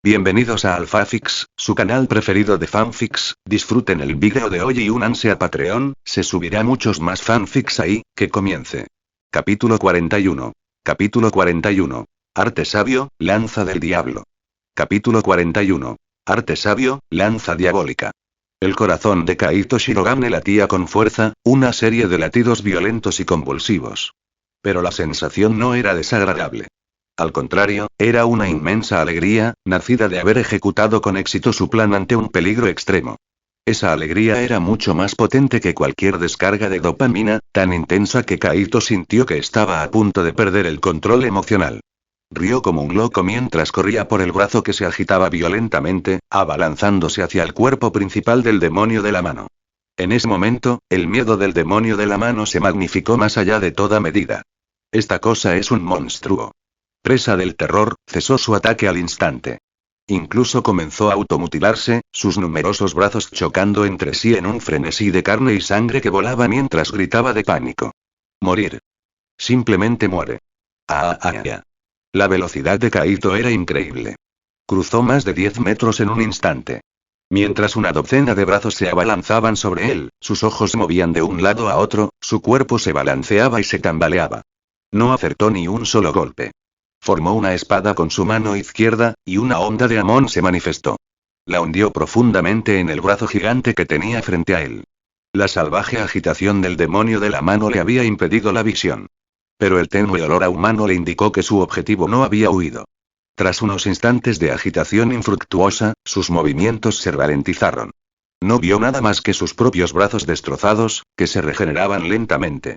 Bienvenidos a AlphaFix, su canal preferido de fanfics. Disfruten el vídeo de hoy y únanse a Patreon, se subirá muchos más fanfics ahí. Que comience. Capítulo 41. Capítulo 41. Arte sabio, lanza del diablo. Capítulo 41. Arte sabio, lanza diabólica. El corazón de Kaito Shirogane latía con fuerza, una serie de latidos violentos y convulsivos. Pero la sensación no era desagradable. Al contrario, era una inmensa alegría, nacida de haber ejecutado con éxito su plan ante un peligro extremo. Esa alegría era mucho más potente que cualquier descarga de dopamina, tan intensa que Kaito sintió que estaba a punto de perder el control emocional. Rió como un loco mientras corría por el brazo que se agitaba violentamente, abalanzándose hacia el cuerpo principal del demonio de la mano. En ese momento, el miedo del demonio de la mano se magnificó más allá de toda medida. Esta cosa es un monstruo. Presa del terror, cesó su ataque al instante. Incluso comenzó a automutilarse, sus numerosos brazos chocando entre sí en un frenesí de carne y sangre que volaba mientras gritaba de pánico. Morir. Simplemente muere. La velocidad de Kaito era increíble. Cruzó más de 10 metros en un instante. Mientras una docena de brazos se abalanzaban sobre él, sus ojos se movían de un lado a otro, su cuerpo se balanceaba y se tambaleaba. No acertó ni un solo golpe. Formó una espada con su mano izquierda, y una onda de Amon se manifestó. La hundió profundamente en el brazo gigante que tenía frente a él. La salvaje agitación del demonio de la mano le había impedido la visión. Pero el tenue olor a humano le indicó que su objetivo no había huido. Tras unos instantes de agitación infructuosa, sus movimientos se ralentizaron. No vio nada más que sus propios brazos destrozados, que se regeneraban lentamente.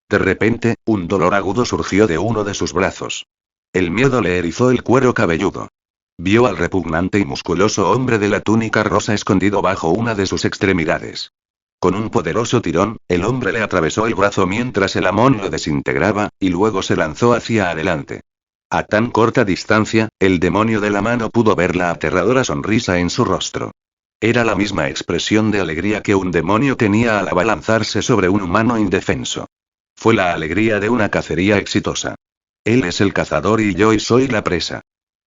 De repente, un dolor agudo surgió de uno de sus brazos. El miedo le erizó el cuero cabelludo. Vio al repugnante y musculoso hombre de la túnica rosa escondido bajo una de sus extremidades. Con un poderoso tirón, el hombre le atravesó el brazo mientras el Amon lo desintegraba, y luego se lanzó hacia adelante. A tan corta distancia, el demonio de la mano pudo ver la aterradora sonrisa en su rostro. Era la misma expresión de alegría que un demonio tenía al abalanzarse sobre un humano indefenso. Fue la alegría de una cacería exitosa. Él es el cazador y yo soy la presa.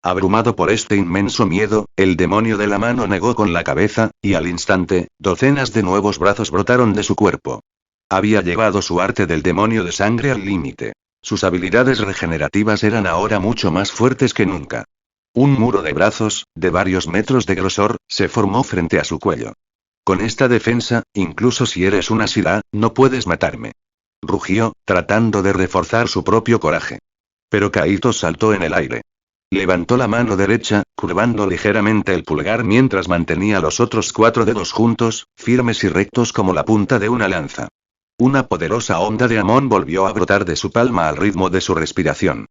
Abrumado por este inmenso miedo, el demonio de la mano negó con la cabeza, y al instante, docenas de nuevos brazos brotaron de su cuerpo. Había llevado su arte del demonio de sangre al límite. Sus habilidades regenerativas eran ahora mucho más fuertes que nunca. Un muro de brazos, de varios metros de grosor, se formó frente a su cuello. Con esta defensa, incluso si eres una Shira, no puedes matarme. Rugió, tratando de reforzar su propio coraje. Pero Kaito saltó en el aire. Levantó la mano derecha, curvando ligeramente el pulgar mientras mantenía los otros 4 dedos juntos, firmes y rectos como la punta de una lanza. Una poderosa onda de Amon volvió a brotar de su palma al ritmo de su respiración.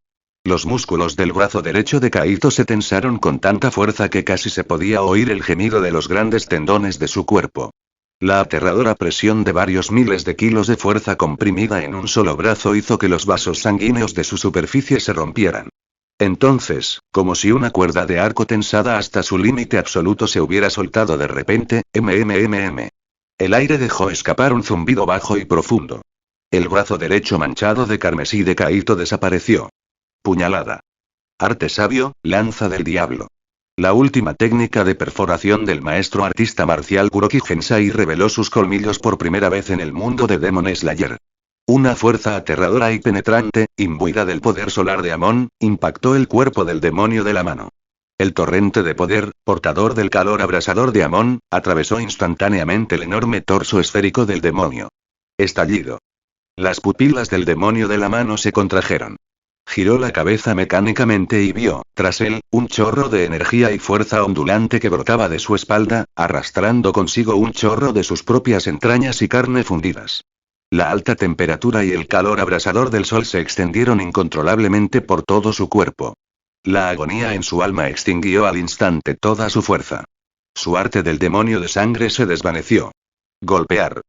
Los músculos del brazo derecho de Kaito se tensaron con tanta fuerza que casi se podía oír el gemido de los grandes tendones de su cuerpo. La aterradora presión de varios miles de kilos de fuerza comprimida en un solo brazo hizo que los vasos sanguíneos de su superficie se rompieran. Entonces, como si una cuerda de arco tensada hasta su límite absoluto se hubiera soltado de repente, el aire dejó escapar un zumbido bajo y profundo. El brazo derecho manchado de carmesí de Kaito desapareció. Puñalada. Arte sabio, lanza del diablo. La última técnica de perforación del maestro artista marcial Kuroki Gensai reveló sus colmillos por primera vez en el mundo de Demon Slayer. Una fuerza aterradora y penetrante, imbuida del poder solar de Amon, impactó el cuerpo del demonio de la mano. El torrente de poder, portador del calor abrasador de Amon, atravesó instantáneamente el enorme torso esférico del demonio. Estallido. Las pupilas del demonio de la mano se contrajeron. Giró la cabeza mecánicamente y vio, tras él, un chorro de energía y fuerza ondulante que brotaba de su espalda, arrastrando consigo un chorro de sus propias entrañas y carne fundidas. La alta temperatura y el calor abrasador del sol se extendieron incontrolablemente por todo su cuerpo. La agonía en su alma extinguió al instante toda su fuerza. Su arte del demonio de sangre se desvaneció. Golpear.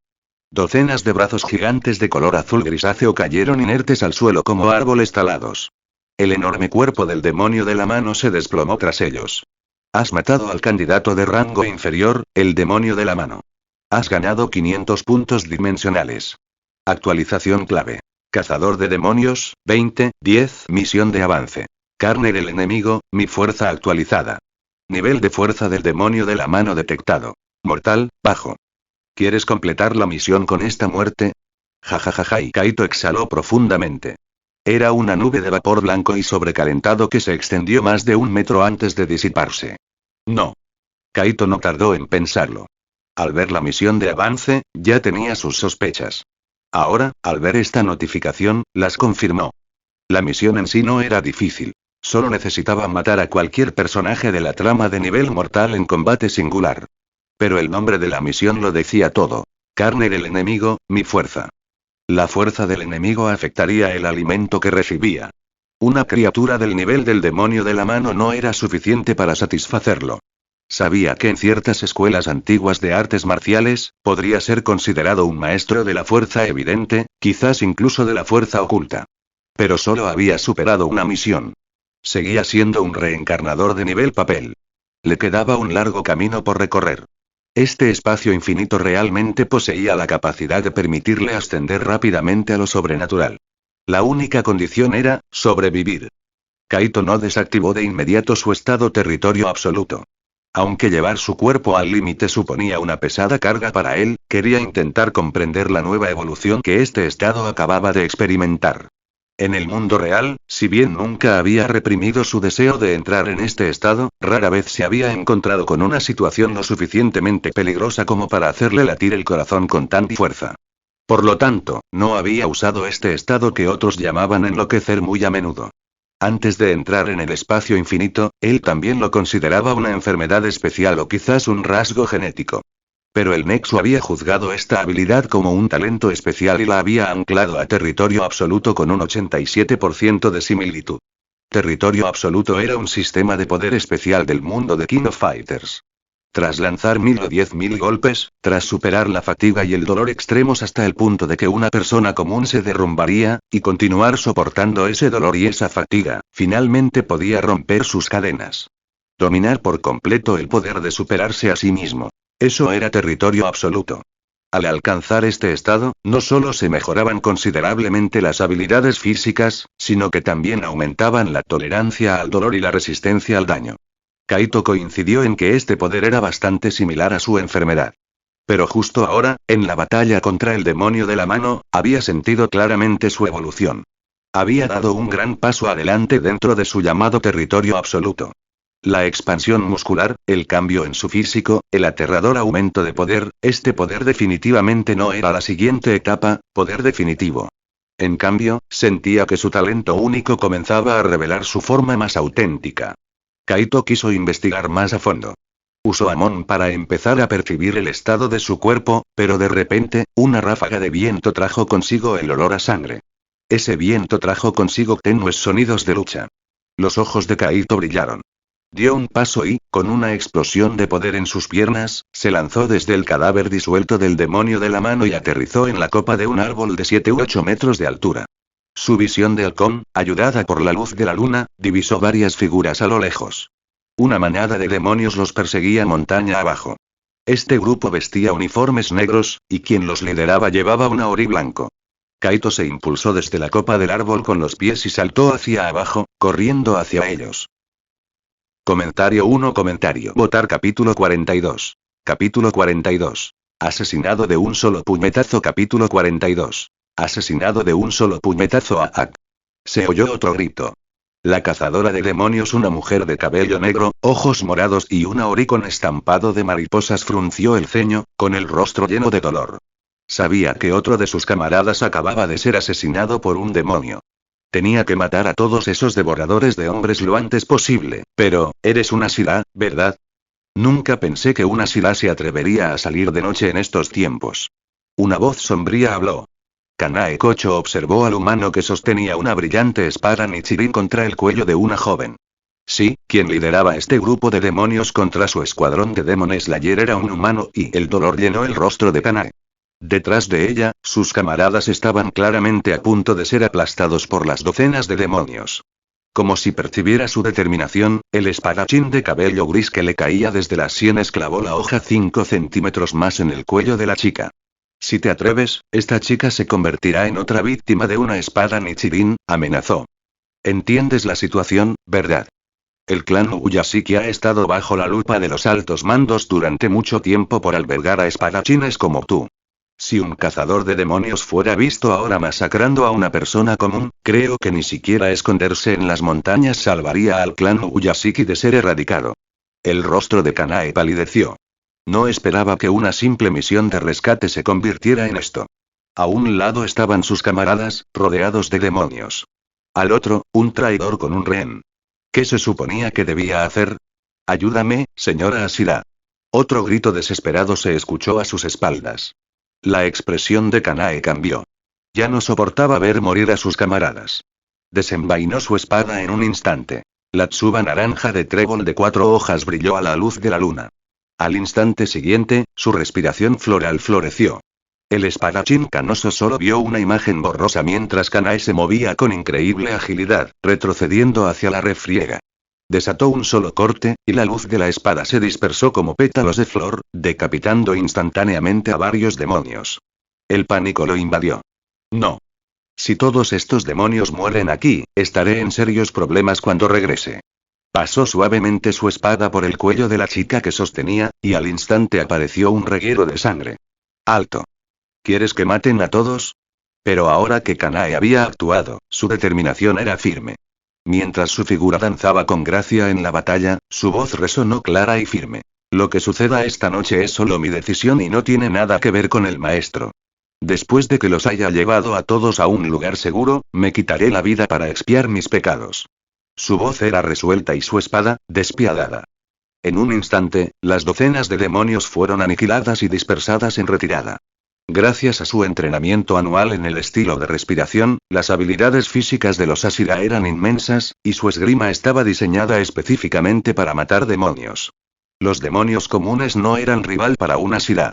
Docenas de brazos gigantes de color azul grisáceo cayeron inertes al suelo como árboles talados. El enorme cuerpo del demonio de la mano se desplomó tras ellos. Has matado al candidato de rango inferior, el demonio de la mano. Has ganado 500 puntos dimensionales. Actualización clave. Cazador de demonios, 20, 10. Misión de avance. Carne del enemigo, mi fuerza actualizada. Nivel de fuerza del demonio de la mano detectado. Mortal, bajo. ¿Quieres completar la misión con esta muerte? Jajajaja, y Kaito exhaló profundamente. Era una nube de vapor blanco y sobrecalentado que se extendió más de 1 metro antes de disiparse. No. Kaito no tardó en pensarlo. Al ver la misión de avance, ya tenía sus sospechas. Ahora, al ver esta notificación, las confirmó. La misión en sí no era difícil. Solo necesitaba matar a cualquier personaje de la trama de nivel mortal en combate singular. Pero el nombre de la misión lo decía todo. Carne del enemigo, mi fuerza. La fuerza del enemigo afectaría el alimento que recibía. Una criatura del nivel del demonio de la mano no era suficiente para satisfacerlo. Sabía que en ciertas escuelas antiguas de artes marciales, podría ser considerado un maestro de la fuerza evidente, quizás incluso de la fuerza oculta. Pero solo había superado una misión. Seguía siendo un reencarnador de nivel papel. Le quedaba un largo camino por recorrer. Este espacio infinito realmente poseía la capacidad de permitirle ascender rápidamente a lo sobrenatural. La única condición era, sobrevivir. Kaito no desactivó de inmediato su estado territorio absoluto. Aunque llevar su cuerpo al límite suponía una pesada carga para él, quería intentar comprender la nueva evolución que este estado acababa de experimentar. En el mundo real, si bien nunca había reprimido su deseo de entrar en este estado, rara vez se había encontrado con una situación lo suficientemente peligrosa como para hacerle latir el corazón con tanta fuerza. Por lo tanto, no había usado este estado que otros llamaban enloquecer muy a menudo. Antes de entrar en el espacio infinito, él también lo consideraba una enfermedad especial o quizás un rasgo genético. Pero el Nexo había juzgado esta habilidad como un talento especial y la había anclado a territorio absoluto con un 87% de similitud. Territorio absoluto era un sistema de poder especial del mundo de King of Fighters. Tras lanzar 1000 o 10.000 golpes, tras superar la fatiga y el dolor extremos hasta el punto de que una persona común se derrumbaría, y continuar soportando ese dolor y esa fatiga, finalmente podía romper sus cadenas. Dominar por completo el poder de superarse a sí mismo. Eso era territorio absoluto. Al alcanzar este estado, no solo se mejoraban considerablemente las habilidades físicas, sino que también aumentaban la tolerancia al dolor y la resistencia al daño. Kaito coincidió en que este poder era bastante similar a su enfermedad. Pero justo ahora, en la batalla contra el demonio de la mano, había sentido claramente su evolución. Había dado un gran paso adelante dentro de su llamado territorio absoluto. La expansión muscular, el cambio en su físico, el aterrador aumento de poder, este poder definitivamente no era la siguiente etapa, poder definitivo. En cambio, sentía que su talento único comenzaba a revelar su forma más auténtica. Kaito quiso investigar más a fondo. Usó Amon para empezar a percibir el estado de su cuerpo, pero de repente, una ráfaga de viento trajo consigo el olor a sangre. Ese viento trajo consigo tenues sonidos de lucha. Los ojos de Kaito brillaron. Dio un paso y, con una explosión de poder en sus piernas, se lanzó desde el cadáver disuelto del demonio de la mano y aterrizó en la copa de un árbol de 7 u 8 metros de altura. Su visión de halcón, ayudada por la luz de la luna, divisó varias figuras a lo lejos. Una manada de demonios los perseguía montaña abajo. Este grupo vestía uniformes negros, y quien los lideraba llevaba un ori blanco. Kaito se impulsó desde la copa del árbol con los pies y saltó hacia abajo, corriendo hacia ellos. Comentario 1. Votar capítulo 42. Capítulo 42. Asesinado de un solo puñetazo. Capítulo 42. Asesinado de un solo puñetazo. Ak. Se oyó otro grito. La cazadora de demonios, una mujer de cabello negro, ojos morados y una ori con estampado de mariposas, frunció el ceño, con el rostro lleno de dolor. Sabía que otro de sus camaradas acababa de ser asesinado por un demonio. Tenía que matar a todos esos devoradores de hombres lo antes posible, pero, eres una Shira, ¿verdad? Nunca pensé que una Shira se atrevería a salir de noche en estos tiempos. Una voz sombría habló. Kanae Kocho observó al humano que sostenía una brillante espada Nichirin contra el cuello de una joven. Sí, quien lideraba este grupo de demonios contra su escuadrón de Demon Slayer era un humano y el dolor llenó el rostro de Kanae. Detrás de ella, sus camaradas estaban claramente a punto de ser aplastados por las docenas de demonios. Como si percibiera su determinación, el espadachín de cabello gris que le caía desde las sienes clavó la hoja 5 centímetros más en el cuello de la chica. Si te atreves, esta chica se convertirá en otra víctima de una espada Nichirin, amenazó. ¿Entiendes la situación, verdad? El clan Uyashiki ha estado bajo la lupa de los altos mandos durante mucho tiempo por albergar a espadachines como tú. Si un cazador de demonios fuera visto ahora masacrando a una persona común, creo que ni siquiera esconderse en las montañas salvaría al clan Uyashiki de ser erradicado. El rostro de Kanae palideció. No esperaba que una simple misión de rescate se convirtiera en esto. A un lado estaban sus camaradas, rodeados de demonios. Al otro, un traidor con un rehén. ¿Qué se suponía que debía hacer? Ayúdame, señora Asira. Otro grito desesperado se escuchó a sus espaldas. La expresión de Kanae cambió. Ya no soportaba ver morir a sus camaradas. Desenvainó su espada en un instante. La tsuba naranja de trébol de 4 hojas brilló a la luz de la luna. Al instante siguiente, su respiración floral floreció. El espadachín canoso solo vio una imagen borrosa mientras Kanae se movía con increíble agilidad, retrocediendo hacia la refriega. Desató un solo corte, y la luz de la espada se dispersó como pétalos de flor, decapitando instantáneamente a varios demonios. El pánico lo invadió. No. Si todos estos demonios mueren aquí, estaré en serios problemas cuando regrese. Pasó suavemente su espada por el cuello de la chica que sostenía, y al instante apareció un reguero de sangre. ¡Alto! ¿Quieres que maten a todos? Pero ahora que Kanae había actuado, su determinación era firme. Mientras su figura danzaba con gracia en la batalla, su voz resonó clara y firme. Lo que suceda esta noche es solo mi decisión y no tiene nada que ver con el maestro. Después de que los haya llevado a todos a un lugar seguro, me quitaré la vida para expiar mis pecados. Su voz era resuelta y su espada, despiadada. En un instante, las docenas de demonios fueron aniquiladas y dispersadas en retirada. Gracias a su entrenamiento anual en el estilo de respiración, las habilidades físicas de los Asira eran inmensas, y su esgrima estaba diseñada específicamente para matar demonios. Los demonios comunes no eran rival para un Asira.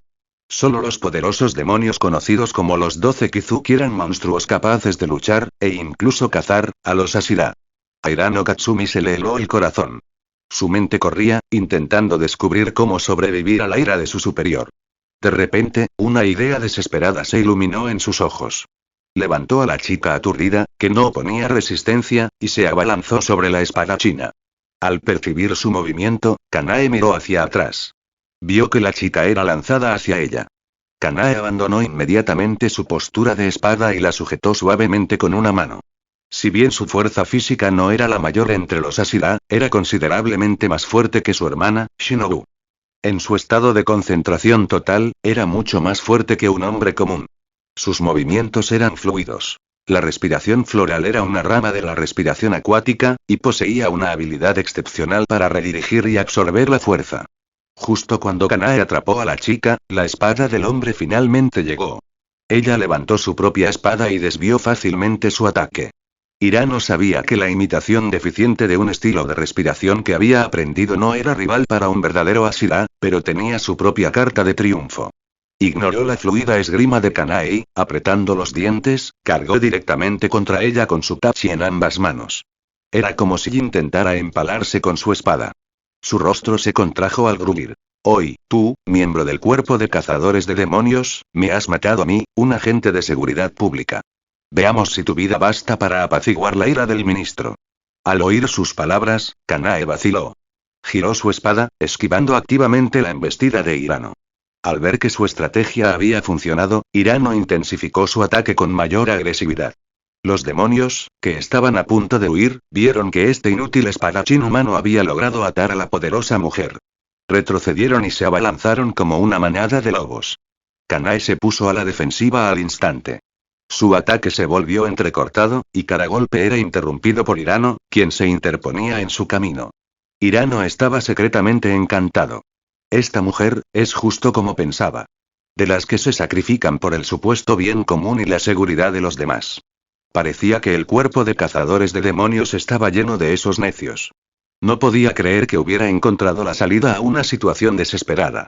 Solo los poderosos demonios conocidos como los 12 Kizuki eran monstruos capaces de luchar, e incluso cazar, a los Asira. A Hirano Katsumi se le heló el corazón. Su mente corría, intentando descubrir cómo sobrevivir a la ira de su superior. De repente, una idea desesperada se iluminó en sus ojos. Levantó a la chica aturdida, que no oponía resistencia, y se abalanzó sobre la espadachina. Al percibir su movimiento, Kanae miró hacia atrás. Vio que la chica era lanzada hacia ella. Kanae abandonó inmediatamente su postura de espada y la sujetó suavemente con una mano. Si bien su fuerza física no era la mayor entre los Asira, era considerablemente más fuerte que su hermana, Shinobu. En su estado de concentración total, era mucho más fuerte que un hombre común. Sus movimientos eran fluidos. La respiración floral era una rama de la respiración acuática, y poseía una habilidad excepcional para redirigir y absorber la fuerza. Justo cuando Kanae atrapó a la chica, la espada del hombre finalmente llegó. Ella levantó su propia espada y desvió fácilmente su ataque. Hirano sabía que la imitación deficiente de un estilo de respiración que había aprendido no era rival para un verdadero Asira, pero tenía su propia carta de triunfo. Ignoró la fluida esgrima de Kanae y, apretando los dientes, cargó directamente contra ella con su tachi en ambas manos. Era como si intentara empalarse con su espada. Su rostro se contrajo al gruñir. Hoy, tú, miembro del cuerpo de cazadores de demonios, me has matado a mí, un agente de seguridad pública. Veamos si tu vida basta para apaciguar la ira del ministro. Al oír sus palabras, Kanae vaciló. Giró su espada, esquivando activamente la embestida de Hirano. Al ver que su estrategia había funcionado, Hirano intensificó su ataque con mayor agresividad. Los demonios, que estaban a punto de huir, vieron que este inútil espadachín humano había logrado atar a la poderosa mujer. Retrocedieron y se abalanzaron como una manada de lobos. Kanae se puso a la defensiva al instante. Su ataque se volvió entrecortado, y cada golpe era interrumpido por Hirano, quien se interponía en su camino. Hirano estaba secretamente encantado. Esta mujer, es justo como pensaba. De las que se sacrifican por el supuesto bien común y la seguridad de los demás. Parecía que el cuerpo de cazadores de demonios estaba lleno de esos necios. No podía creer que hubiera encontrado la salida a una situación desesperada.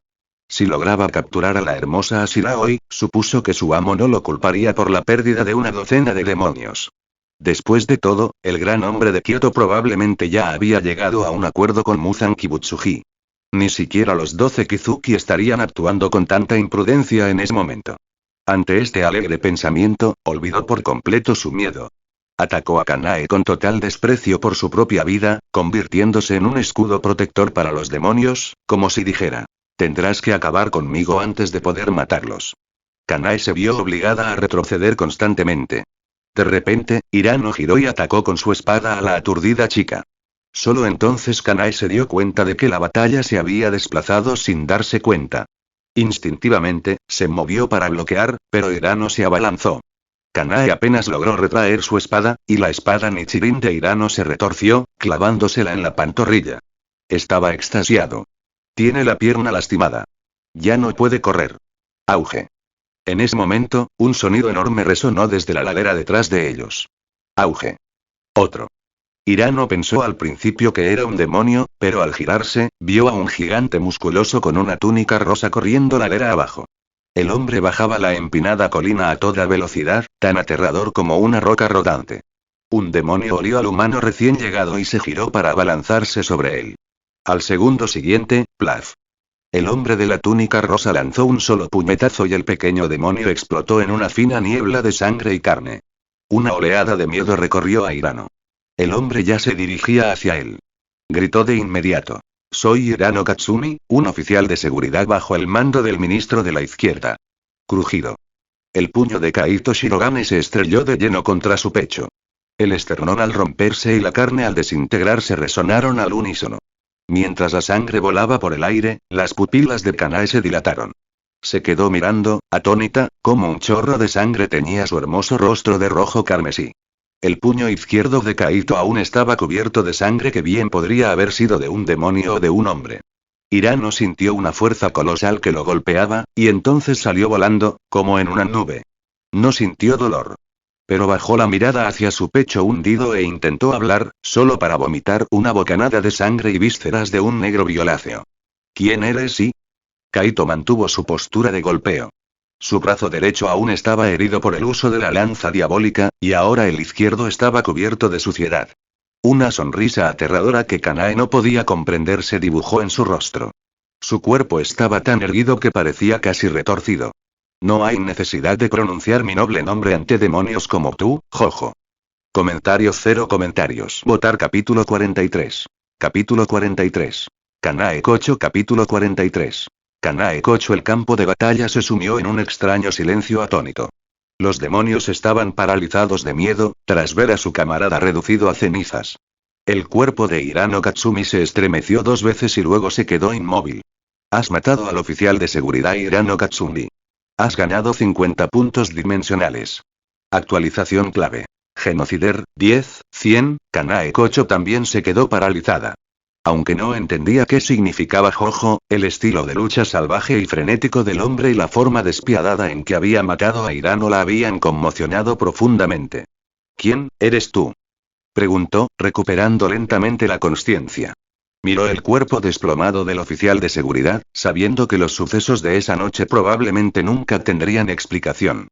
Si lograba capturar a la hermosa Asira hoy, supuso que su amo no lo culparía por la pérdida de una docena de demonios. Después de todo, el gran hombre de Kioto probablemente ya había llegado a un acuerdo con Muzan Kibutsuji. Ni siquiera los 12 Kizuki estarían actuando con tanta imprudencia en ese momento. Ante este alegre pensamiento, olvidó por completo su miedo. Atacó a Kanae con total desprecio por su propia vida, convirtiéndose en un escudo protector para los demonios, como si dijera: tendrás que acabar conmigo antes de poder matarlos. Kanae se vio obligada a retroceder constantemente. De repente, Hirano giró y atacó con su espada a la aturdida chica. Solo entonces Kanae se dio cuenta de que la batalla se había desplazado sin darse cuenta. Instintivamente, se movió para bloquear, pero Hirano se abalanzó. Kanae apenas logró retraer su espada, y la espada Nichirin de Hirano se retorció, clavándosela en la pantorrilla. Estaba extasiado. Tiene la pierna lastimada. Ya no puede correr. Auge. En ese momento, un sonido enorme resonó desde la ladera detrás de ellos. Auge. Otro. Hirano pensó al principio que era un demonio, pero al girarse, vio a un gigante musculoso con una túnica rosa corriendo ladera abajo. El hombre bajaba la empinada colina a toda velocidad, tan aterrador como una roca rodante. Un demonio olió al humano recién llegado y se giró para abalanzarse sobre él. Al segundo siguiente, plaf. El hombre de la túnica rosa lanzó un solo puñetazo y el pequeño demonio explotó en una fina niebla de sangre y carne. Una oleada de miedo recorrió a Hirano. El hombre ya se dirigía hacia él. Gritó de inmediato: soy Hirano Katsumi, un oficial de seguridad bajo el mando del ministro de la izquierda. Crujido. El puño de Kaito Shirogane se estrelló de lleno contra su pecho. El esternón al romperse y la carne al desintegrarse resonaron al unísono. Mientras la sangre volaba por el aire, las pupilas de Kanae se dilataron. Se quedó mirando, atónita, cómo un chorro de sangre teñía su hermoso rostro de rojo carmesí. El puño izquierdo de Kaito aún estaba cubierto de sangre que bien podría haber sido de un demonio o de un hombre. Hirano sintió una fuerza colosal que lo golpeaba, y entonces salió volando, como en una nube. No sintió dolor. Pero bajó la mirada hacia su pecho hundido e intentó hablar, solo para vomitar una bocanada de sangre y vísceras de un negro violáceo. ¿Quién eres y? Kaito mantuvo su postura de golpeo. Su brazo derecho aún estaba herido por el uso de la lanza diabólica, y ahora el izquierdo estaba cubierto de suciedad. Una sonrisa aterradora que Kanae no podía comprender se dibujó en su rostro. Su cuerpo estaba tan erguido que parecía casi retorcido. No hay necesidad de pronunciar mi noble nombre ante demonios como tú, Jojo. Comentarios 0 comentarios. Votar capítulo 43. Capítulo 43. Kanae Kocho capítulo 43. Kanae Kocho. El campo de batalla se sumió en un extraño silencio atónito. Los demonios estaban paralizados de miedo, tras ver a su camarada reducido a cenizas. El cuerpo de Hirano Katsumi se estremeció 2 veces y luego se quedó inmóvil. Has matado al oficial de seguridad Hirano Katsumi. Has ganado 50 puntos dimensionales. Actualización clave. Genocider, 10, 100, Kanae Kocho también se quedó paralizada. Aunque no entendía qué significaba Jojo, el estilo de lucha salvaje y frenético del hombre y la forma despiadada en que había matado a Hirano la habían conmocionado profundamente. ¿Quién eres tú?, preguntó, recuperando lentamente la consciencia. Miró el cuerpo desplomado del oficial de seguridad, sabiendo que los sucesos de esa noche probablemente nunca tendrían explicación.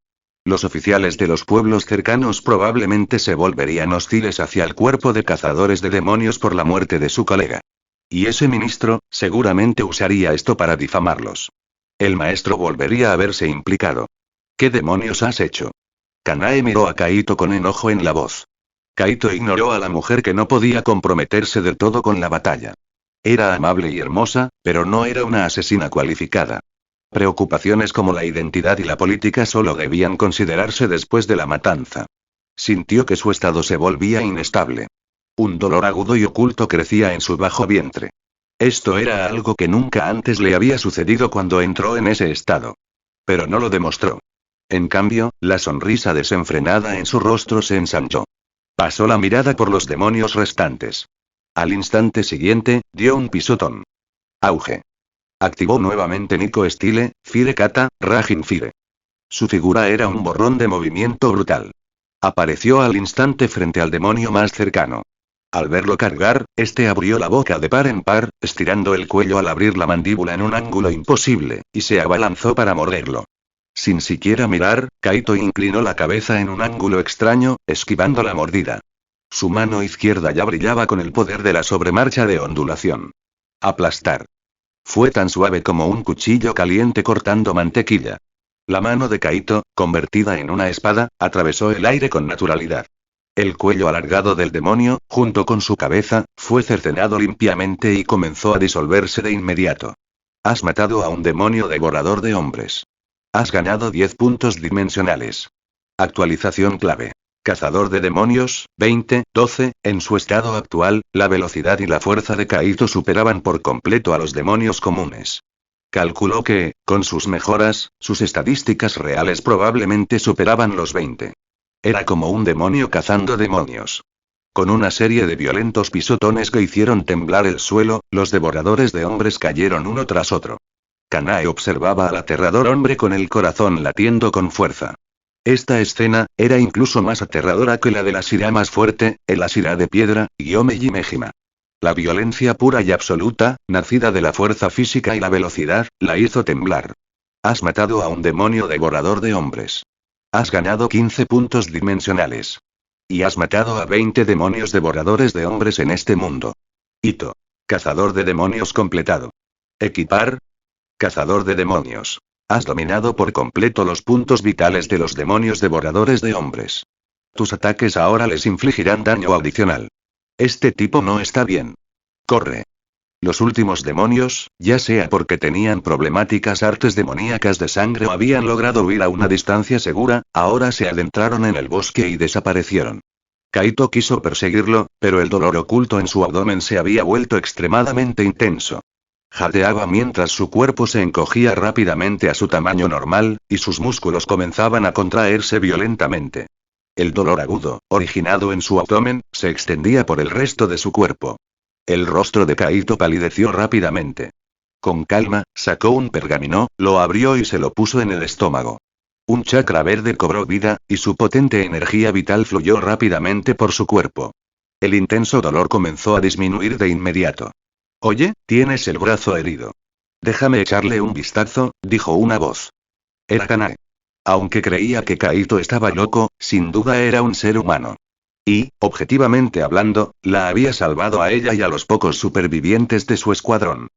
Los oficiales de los pueblos cercanos probablemente se volverían hostiles hacia el cuerpo de cazadores de demonios por la muerte de su colega. Y ese ministro, seguramente usaría esto para difamarlos. El maestro volvería a verse implicado. ¿Qué demonios has hecho? Kanae miró a Kaito con enojo en la voz. Kaito ignoró a la mujer que no podía comprometerse del todo con la batalla. Era amable y hermosa, pero no era una asesina cualificada. Preocupaciones como la identidad y la política solo debían considerarse después de la matanza. Sintió que su estado se volvía inestable. Un dolor agudo y oculto crecía en su bajo vientre. Esto era algo que nunca antes le había sucedido cuando entró en ese estado. Pero no lo demostró. En cambio, la sonrisa desenfrenada en su rostro se ensanchó. Pasó la mirada por los demonios restantes. Al instante siguiente, dio un pisotón. Auge. Activó nuevamente Nico Style, Fire Kata, Raging Fire. Su figura era un borrón de movimiento brutal. Apareció al instante frente al demonio más cercano. Al verlo cargar, este abrió la boca de par en par, estirando el cuello al abrir la mandíbula en un ángulo imposible, y se abalanzó para morderlo. Sin siquiera mirar, Kaito inclinó la cabeza en un ángulo extraño, esquivando la mordida. Su mano izquierda ya brillaba con el poder de la sobremarcha de ondulación. Aplastar. Fue tan suave como un cuchillo caliente cortando mantequilla. La mano de Kaito, convertida en una espada, atravesó el aire con naturalidad. El cuello alargado del demonio, junto con su cabeza, fue cercenado limpiamente y comenzó a disolverse de inmediato. Has matado a un demonio devorador de hombres. Has ganado 10 puntos dimensionales. Actualización clave. Cazador de demonios, 20-12, en su estado actual, la velocidad y la fuerza de Kaito superaban por completo a los demonios comunes. Calculó que, con sus mejoras, sus estadísticas reales probablemente superaban los 20. Era como un demonio cazando demonios. Con una serie de violentos pisotones que hicieron temblar el suelo, los devoradores de hombres cayeron uno tras otro. Kanae observaba al aterrador hombre con el corazón latiendo con fuerza. Esta escena era incluso más aterradora que la de la Shira más fuerte, el Ashira de piedra, Gyomei Mejima. La violencia pura y absoluta, nacida de la fuerza física y la velocidad, la hizo temblar. Has matado a un demonio devorador de hombres. Has ganado 15 puntos dimensionales. Y has matado a 20 demonios devoradores de hombres en este mundo. Hito. Cazador de demonios completado. Equipar. Cazador de demonios. Has dominado por completo los puntos vitales de los demonios devoradores de hombres. Tus ataques ahora les infligirán daño adicional. Este tipo no está bien. Corre. Los últimos demonios, ya sea porque tenían problemáticas artes demoníacas de sangre o habían logrado huir a una distancia segura, ahora se adentraron en el bosque y desaparecieron. Kaito quiso perseguirlo, pero el dolor oculto en su abdomen se había vuelto extremadamente intenso. Jadeaba mientras su cuerpo se encogía rápidamente a su tamaño normal, y sus músculos comenzaban a contraerse violentamente. El dolor agudo, originado en su abdomen, se extendía por el resto de su cuerpo. El rostro de Kaito palideció rápidamente. Con calma, sacó un pergamino, lo abrió y se lo puso en el estómago. Un chakra verde cobró vida, y su potente energía vital fluyó rápidamente por su cuerpo. El intenso dolor comenzó a disminuir de inmediato. Oye, tienes el brazo herido. Déjame echarle un vistazo, dijo una voz. Era Kanae. Aunque creía que Kaito estaba loco, sin duda era un ser humano. Y, objetivamente hablando, la había salvado a ella y a los pocos supervivientes de su escuadrón.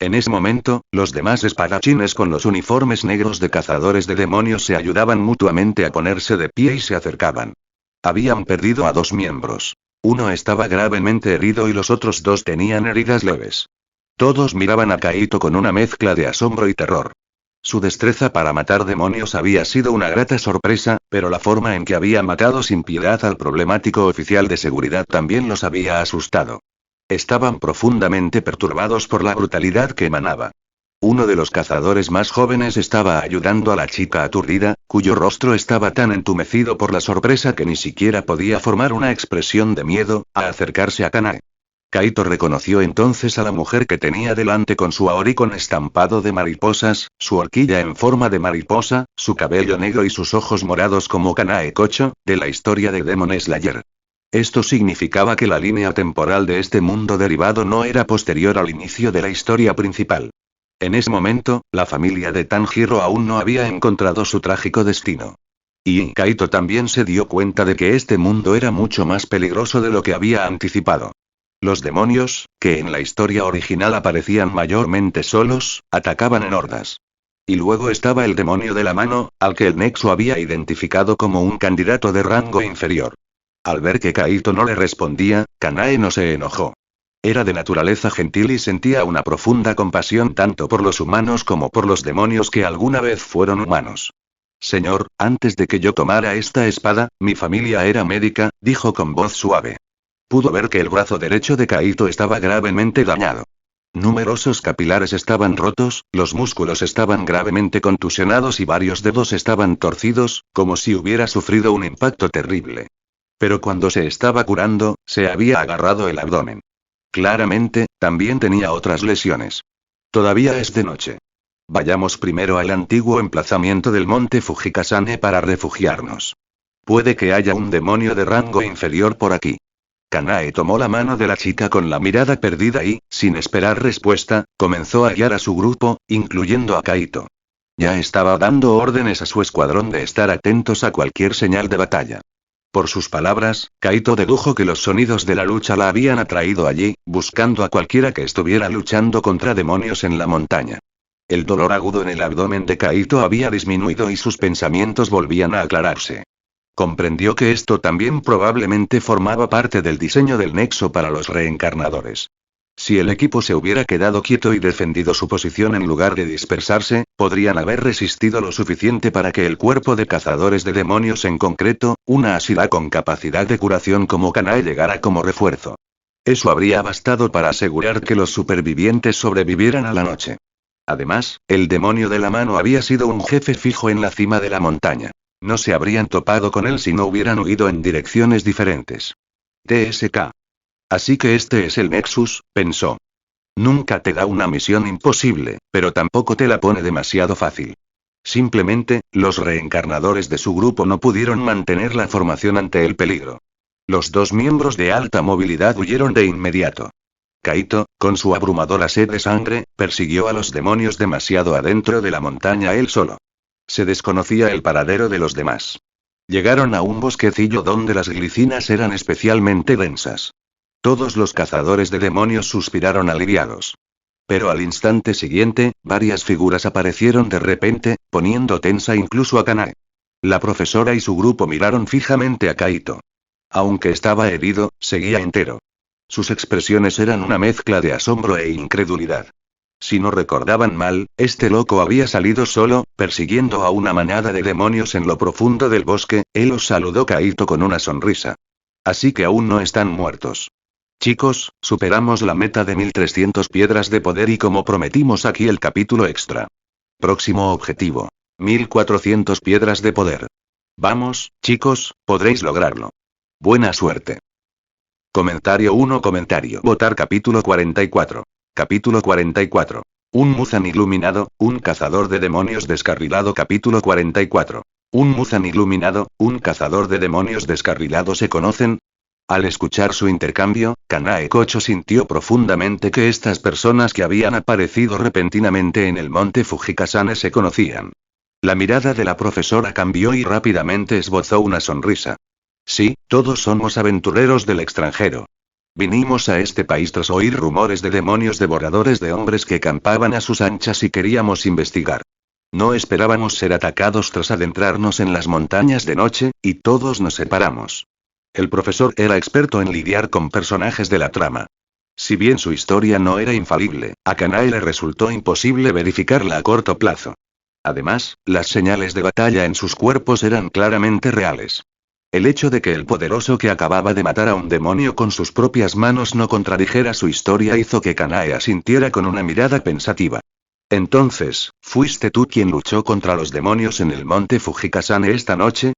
En ese momento, los demás espadachines con los uniformes negros de cazadores de demonios se ayudaban mutuamente a ponerse de pie y se acercaban. Habían perdido a 2 miembros. Uno estaba gravemente herido y los otros 2 tenían heridas leves. Todos miraban a Kaito con una mezcla de asombro y terror. Su destreza para matar demonios había sido una grata sorpresa, pero la forma en que había matado sin piedad al problemático oficial de seguridad también los había asustado. Estaban profundamente perturbados por la brutalidad que emanaba. Uno de los cazadores más jóvenes estaba ayudando a la chica aturdida, cuyo rostro estaba tan entumecido por la sorpresa que ni siquiera podía formar una expresión de miedo, a acercarse a Kanae. Kaito reconoció entonces a la mujer que tenía delante con su aori con estampado de mariposas, su horquilla en forma de mariposa, su cabello negro y sus ojos morados como Kanae Kocho, de la historia de Demon Slayer. Esto significaba que la línea temporal de este mundo derivado no era posterior al inicio de la historia principal. En ese momento, la familia de Tanjiro aún no había encontrado su trágico destino. Y Kaito también se dio cuenta de que este mundo era mucho más peligroso de lo que había anticipado. Los demonios, que en la historia original aparecían mayormente solos, atacaban en hordas. Y luego estaba el demonio de la mano, al que el Nexo había identificado como un candidato de rango inferior. Al ver que Kaito no le respondía, Kanae no se enojó. Era de naturaleza gentil y sentía una profunda compasión tanto por los humanos como por los demonios que alguna vez fueron humanos. Señor, antes de que yo tomara esta espada, mi familia era médica, dijo con voz suave. Pudo ver que el brazo derecho de Kaito estaba gravemente dañado. Numerosos capilares estaban rotos, los músculos estaban gravemente contusionados y varios dedos estaban torcidos, como si hubiera sufrido un impacto terrible. Pero cuando se estaba curando, se había agarrado el abdomen. Claramente, también tenía otras lesiones. Todavía es de noche. Vayamos primero al antiguo emplazamiento del monte Fujikasane para refugiarnos. Puede que haya un demonio de rango inferior por aquí. Kanae tomó la mano de la chica con la mirada perdida y, sin esperar respuesta, comenzó a guiar a su grupo, incluyendo a Kaito. Ya estaba dando órdenes a su escuadrón de estar atentos a cualquier señal de batalla. Por sus palabras, Kaito dedujo que los sonidos de la lucha la habían atraído allí, buscando a cualquiera que estuviera luchando contra demonios en la montaña. El dolor agudo en el abdomen de Kaito había disminuido y sus pensamientos volvían a aclararse. Comprendió que esto también probablemente formaba parte del diseño del nexo para los reencarnadores. Si el equipo se hubiera quedado quieto y defendido su posición en lugar de dispersarse, podrían haber resistido lo suficiente para que el cuerpo de cazadores de demonios, en concreto, una Asila con capacidad de curación como Kanae, llegara como refuerzo. Eso habría bastado para asegurar que los supervivientes sobrevivieran a la noche. Además, el demonio de la mano había sido un jefe fijo en la cima de la montaña. No se habrían topado con él si no hubieran huido en direcciones diferentes. TSK. Así que este es el Nexus, pensó. Nunca te da una misión imposible, pero tampoco te la pone demasiado fácil. Simplemente, los reencarnadores de su grupo no pudieron mantener la formación ante el peligro. Los dos miembros de alta movilidad huyeron de inmediato. Kaito, con su abrumadora sed de sangre, persiguió a los demonios demasiado adentro de la montaña él solo. Se desconocía el paradero de los demás. Llegaron a un bosquecillo donde las glicinas eran especialmente densas. Todos los cazadores de demonios suspiraron aliviados. Pero al instante siguiente, varias figuras aparecieron de repente, poniendo tensa incluso a Kanae. La profesora y su grupo miraron fijamente a Kaito. Aunque estaba herido, seguía entero. Sus expresiones eran una mezcla de asombro e incredulidad. Si no recordaban mal, este loco había salido solo, persiguiendo a una manada de demonios en lo profundo del bosque. Él os saludó Kaito con una sonrisa. Así que aún no están muertos. Chicos, superamos la meta de 1300 piedras de poder y como prometimos aquí el capítulo extra. Próximo objetivo. 1400 piedras de poder. Vamos, chicos, podréis lograrlo. Buena suerte. Comentario 1. Votar capítulo 44. Capítulo 44. Un Muzan iluminado, un cazador de demonios descarrilado. Capítulo 44. Un Muzan iluminado, un cazador de demonios descarrilado se conocen. Al escuchar su intercambio, Kanae Kocho sintió profundamente que estas personas que habían aparecido repentinamente en el monte Fujikasane se conocían. La mirada de la profesora cambió y rápidamente esbozó una sonrisa. Sí, todos somos aventureros del extranjero. Vinimos a este país tras oír rumores de demonios devoradores de hombres que campaban a sus anchas y queríamos investigar. No esperábamos ser atacados tras adentrarnos en las montañas de noche, y todos nos separamos. El profesor era experto en lidiar con personajes de la trama. Si bien su historia no era infalible, a Kanae le resultó imposible verificarla a corto plazo. Además, las señales de batalla en sus cuerpos eran claramente reales. El hecho de que el poderoso que acababa de matar a un demonio con sus propias manos no contradijera su historia hizo que Kanae asintiera con una mirada pensativa. Entonces, ¿fuiste tú quien luchó contra los demonios en el monte Fujikasane esta noche?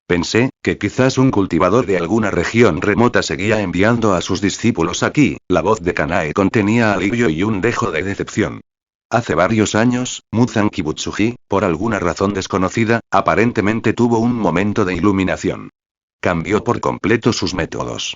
Pensé, que quizás un cultivador de alguna región remota seguía enviando a sus discípulos aquí. La voz de Kanae contenía alivio y un dejo de decepción. Hace varios años, Muzan Kibutsuji, por alguna razón desconocida, aparentemente tuvo un momento de iluminación. Cambió por completo sus métodos.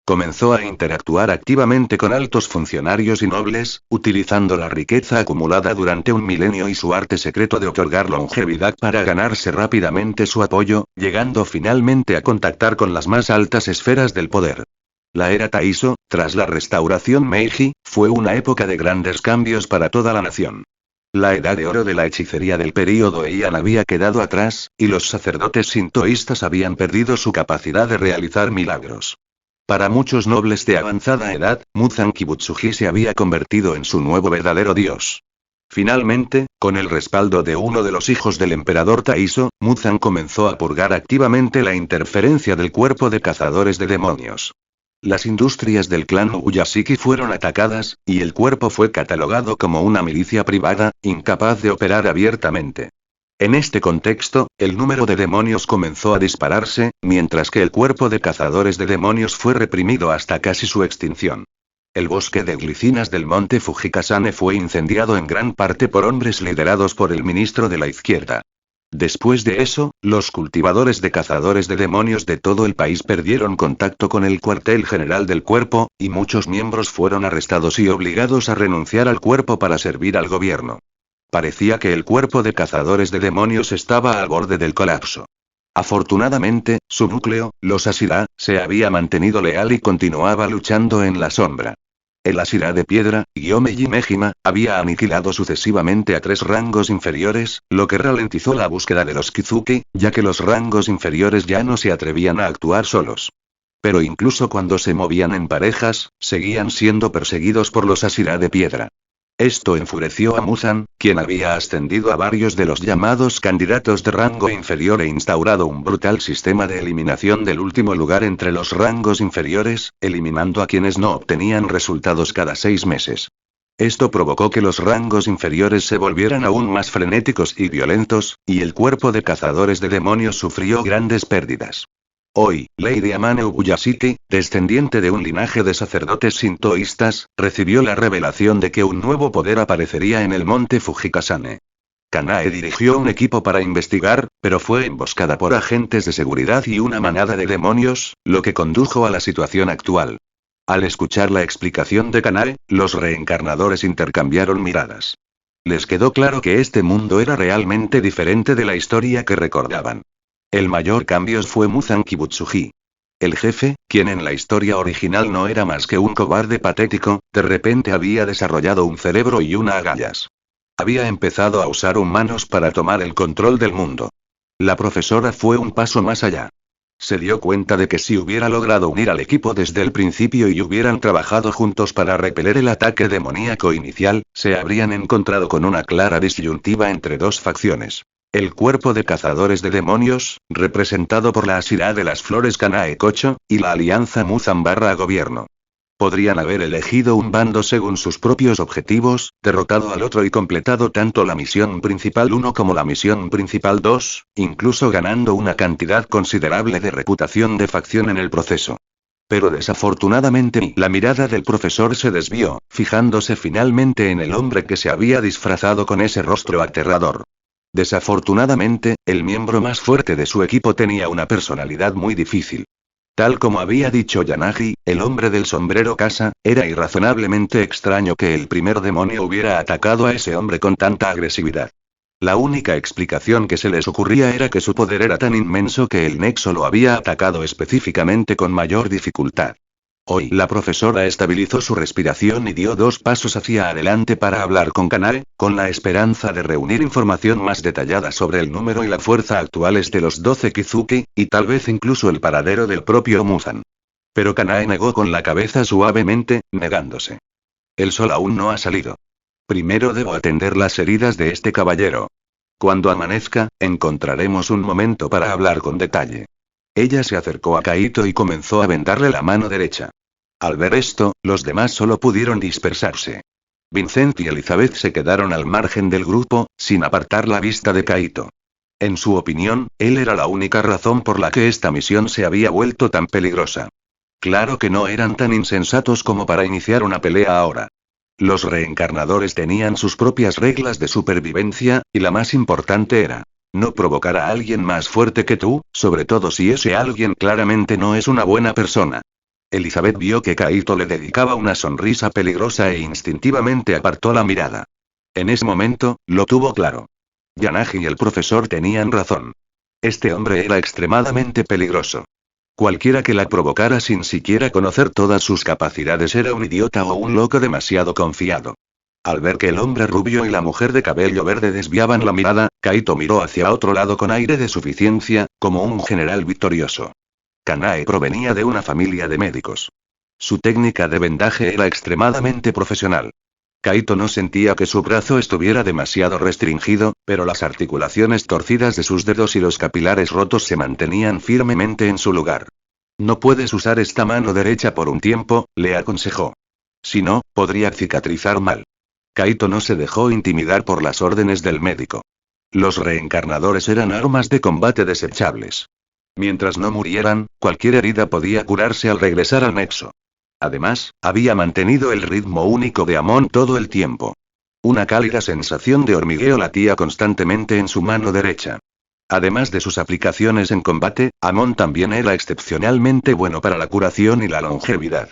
Comenzó a interactuar activamente con altos funcionarios y nobles, utilizando la riqueza acumulada durante un milenio y su arte secreto de otorgar longevidad para ganarse rápidamente su apoyo, llegando finalmente a contactar con las más altas esferas del poder. La era Taiso, tras la restauración Meiji, fue una época de grandes cambios para toda la nación. La edad de oro de la hechicería del período Heian había quedado atrás, y los sacerdotes sintoístas habían perdido su capacidad de realizar milagros. Para muchos nobles de avanzada edad, Muzan Kibutsuji se había convertido en su nuevo verdadero dios. Finalmente, con el respaldo de uno de los hijos del emperador Taiso, Muzan comenzó a purgar activamente la interferencia del cuerpo de cazadores de demonios. Las industrias del clan Uyashiki fueron atacadas, y el cuerpo fue catalogado como una milicia privada, incapaz de operar abiertamente. En este contexto, el número de demonios comenzó a dispararse, mientras que el cuerpo de cazadores de demonios fue reprimido hasta casi su extinción. El bosque de glicinas del monte Fujikasane fue incendiado en gran parte por hombres liderados por el ministro de la izquierda. Después de eso, los cultivadores de cazadores de demonios de todo el país perdieron contacto con el cuartel general del cuerpo, y muchos miembros fueron arrestados y obligados a renunciar al cuerpo para servir al gobierno. Parecía que el cuerpo de cazadores de demonios estaba al borde del colapso. Afortunadamente, su núcleo, los Asira, se había mantenido leal y continuaba luchando en la sombra. El Ashira de piedra, Gyome Mejima, había aniquilado sucesivamente a 3 rangos inferiores, lo que ralentizó la búsqueda de los Kizuki, ya que los rangos inferiores ya no se atrevían a actuar solos. Pero incluso cuando se movían en parejas, seguían siendo perseguidos por los Ashira de piedra. Esto enfureció a Muzan, quien había ascendido a varios de los llamados candidatos de rango inferior e instaurado un brutal sistema de eliminación del último lugar entre los rangos inferiores, eliminando a quienes no obtenían resultados cada 6 meses. Esto provocó que los rangos inferiores se volvieran aún más frenéticos y violentos, y el cuerpo de cazadores de demonios sufrió grandes pérdidas. Hoy, Lady Amane Ubuyashiki, descendiente de un linaje de sacerdotes sintoístas, recibió la revelación de que un nuevo poder aparecería en el monte Fujikasane. Kanae dirigió un equipo para investigar, pero fue emboscada por agentes de seguridad y una manada de demonios, lo que condujo a la situación actual. Al escuchar la explicación de Kanae, los reencarnadores intercambiaron miradas. Les quedó claro que este mundo era realmente diferente de la historia que recordaban. El mayor cambio fue Muzan Kibutsuji. El jefe, quien en la historia original no era más que un cobarde patético, de repente había desarrollado un cerebro y una agallas. Había empezado a usar humanos para tomar el control del mundo. La profesora fue un paso más allá. Se dio cuenta de que si hubiera logrado unir al equipo desde el principio y hubieran trabajado juntos para repeler el ataque demoníaco inicial, se habrían encontrado con una clara disyuntiva entre 2 facciones. El cuerpo de cazadores de demonios, representado por la Ashira de las flores Kanae Kocho, y la alianza Muzan/gobierno. Podrían haber elegido un bando según sus propios objetivos, derrotado al otro y completado tanto la misión principal 1 como la misión principal 2, incluso ganando una cantidad considerable de reputación de facción en el proceso. Pero desafortunadamente la mirada del profesor se desvió, fijándose finalmente en el hombre que se había disfrazado con ese rostro aterrador. Desafortunadamente, el miembro más fuerte de su equipo tenía una personalidad muy difícil. Tal como había dicho Yanagi, el hombre del sombrero casa, era irrazonablemente extraño que el primer demonio hubiera atacado a ese hombre con tanta agresividad. La única explicación que se les ocurría era que su poder era tan inmenso que el nexo lo había atacado específicamente con mayor dificultad. Hoy la profesora estabilizó su respiración y dio 2 pasos hacia adelante para hablar con Kanae, con la esperanza de reunir información más detallada sobre el número y la fuerza actuales de los 12 Kizuki, y tal vez incluso el paradero del propio Muzan. Pero Kanae negó con la cabeza suavemente, negándose. El sol aún no ha salido. Primero debo atender las heridas de este caballero. Cuando amanezca, encontraremos un momento para hablar con detalle. Ella se acercó a Kaito y comenzó a vendarle la mano derecha. Al ver esto, los demás solo pudieron dispersarse. Vincent y Elizabeth se quedaron al margen del grupo, sin apartar la vista de Kaito. En su opinión, él era la única razón por la que esta misión se había vuelto tan peligrosa. Claro que no eran tan insensatos como para iniciar una pelea ahora. Los reencarnadores tenían sus propias reglas de supervivencia, y la más importante era no provocar a alguien más fuerte que tú, sobre todo si ese alguien claramente no es una buena persona. Elizabeth vio que Kaito le dedicaba una sonrisa peligrosa e instintivamente apartó la mirada. En ese momento, lo tuvo claro. Yanagi y el profesor tenían razón. Este hombre era extremadamente peligroso. Cualquiera que la provocara sin siquiera conocer todas sus capacidades era un idiota o un loco demasiado confiado. Al ver que el hombre rubio y la mujer de cabello verde desviaban la mirada, Kaito miró hacia otro lado con aire de suficiencia, como un general victorioso. Kanae provenía de una familia de médicos. Su técnica de vendaje era extremadamente profesional. Kaito no sentía que su brazo estuviera demasiado restringido, pero las articulaciones torcidas de sus dedos y los capilares rotos se mantenían firmemente en su lugar. No puedes usar esta mano derecha por un tiempo, le aconsejó. Si no, podría cicatrizar mal. Kaito no se dejó intimidar por las órdenes del médico. Los reencarnadores eran armas de combate desechables. Mientras no murieran, cualquier herida podía curarse al regresar al nexo. Además, había mantenido el ritmo único de Amon todo el tiempo. Una cálida sensación de hormigueo latía constantemente en su mano derecha. Además de sus aplicaciones en combate, Amon también era excepcionalmente bueno para la curación y la longevidad.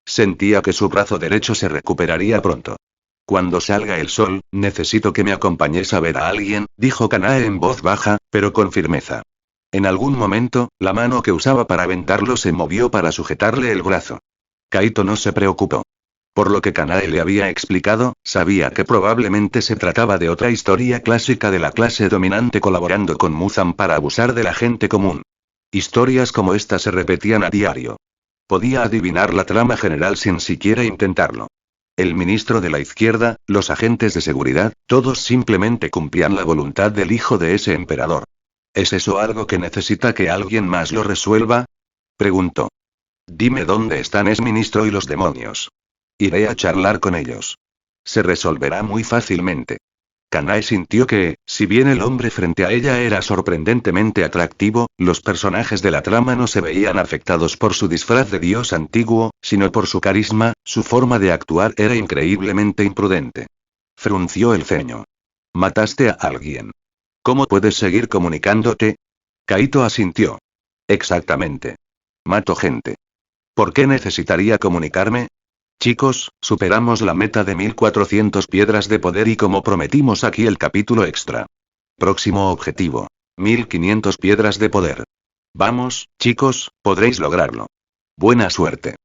Sentía que su brazo derecho se recuperaría pronto. Cuando salga el sol, necesito que me acompañes a ver a alguien, dijo Kanae en voz baja, pero con firmeza. En algún momento, la mano que usaba para aventarlo se movió para sujetarle el brazo. Kaito no se preocupó. Por lo que Kanae le había explicado, sabía que probablemente se trataba de otra historia clásica de la clase dominante colaborando con Muzan para abusar de la gente común. Historias como esta se repetían a diario. Podía adivinar la trama general sin siquiera intentarlo. El ministro de la izquierda, los agentes de seguridad, todos simplemente cumplían la voluntad del hijo de ese emperador. ¿Es eso algo que necesita que alguien más lo resuelva? Preguntó. Dime dónde están ese ministro y los demonios. Iré a charlar con ellos. Se resolverá muy fácilmente. Kanae sintió que, si bien el hombre frente a ella era sorprendentemente atractivo, los personajes de la trama no se veían afectados por su disfraz de dios antiguo, sino por su carisma, su forma de actuar era increíblemente imprudente. Frunció el ceño. ¿Mataste a alguien? ¿Cómo puedes seguir comunicándote? Kaito asintió. Exactamente. Mato gente. ¿Por qué necesitaría comunicarme? Chicos, superamos la meta de 1400 piedras de poder y como prometimos aquí el capítulo extra. Próximo objetivo. 1500 piedras de poder. Vamos, chicos, podréis lograrlo. Buena suerte.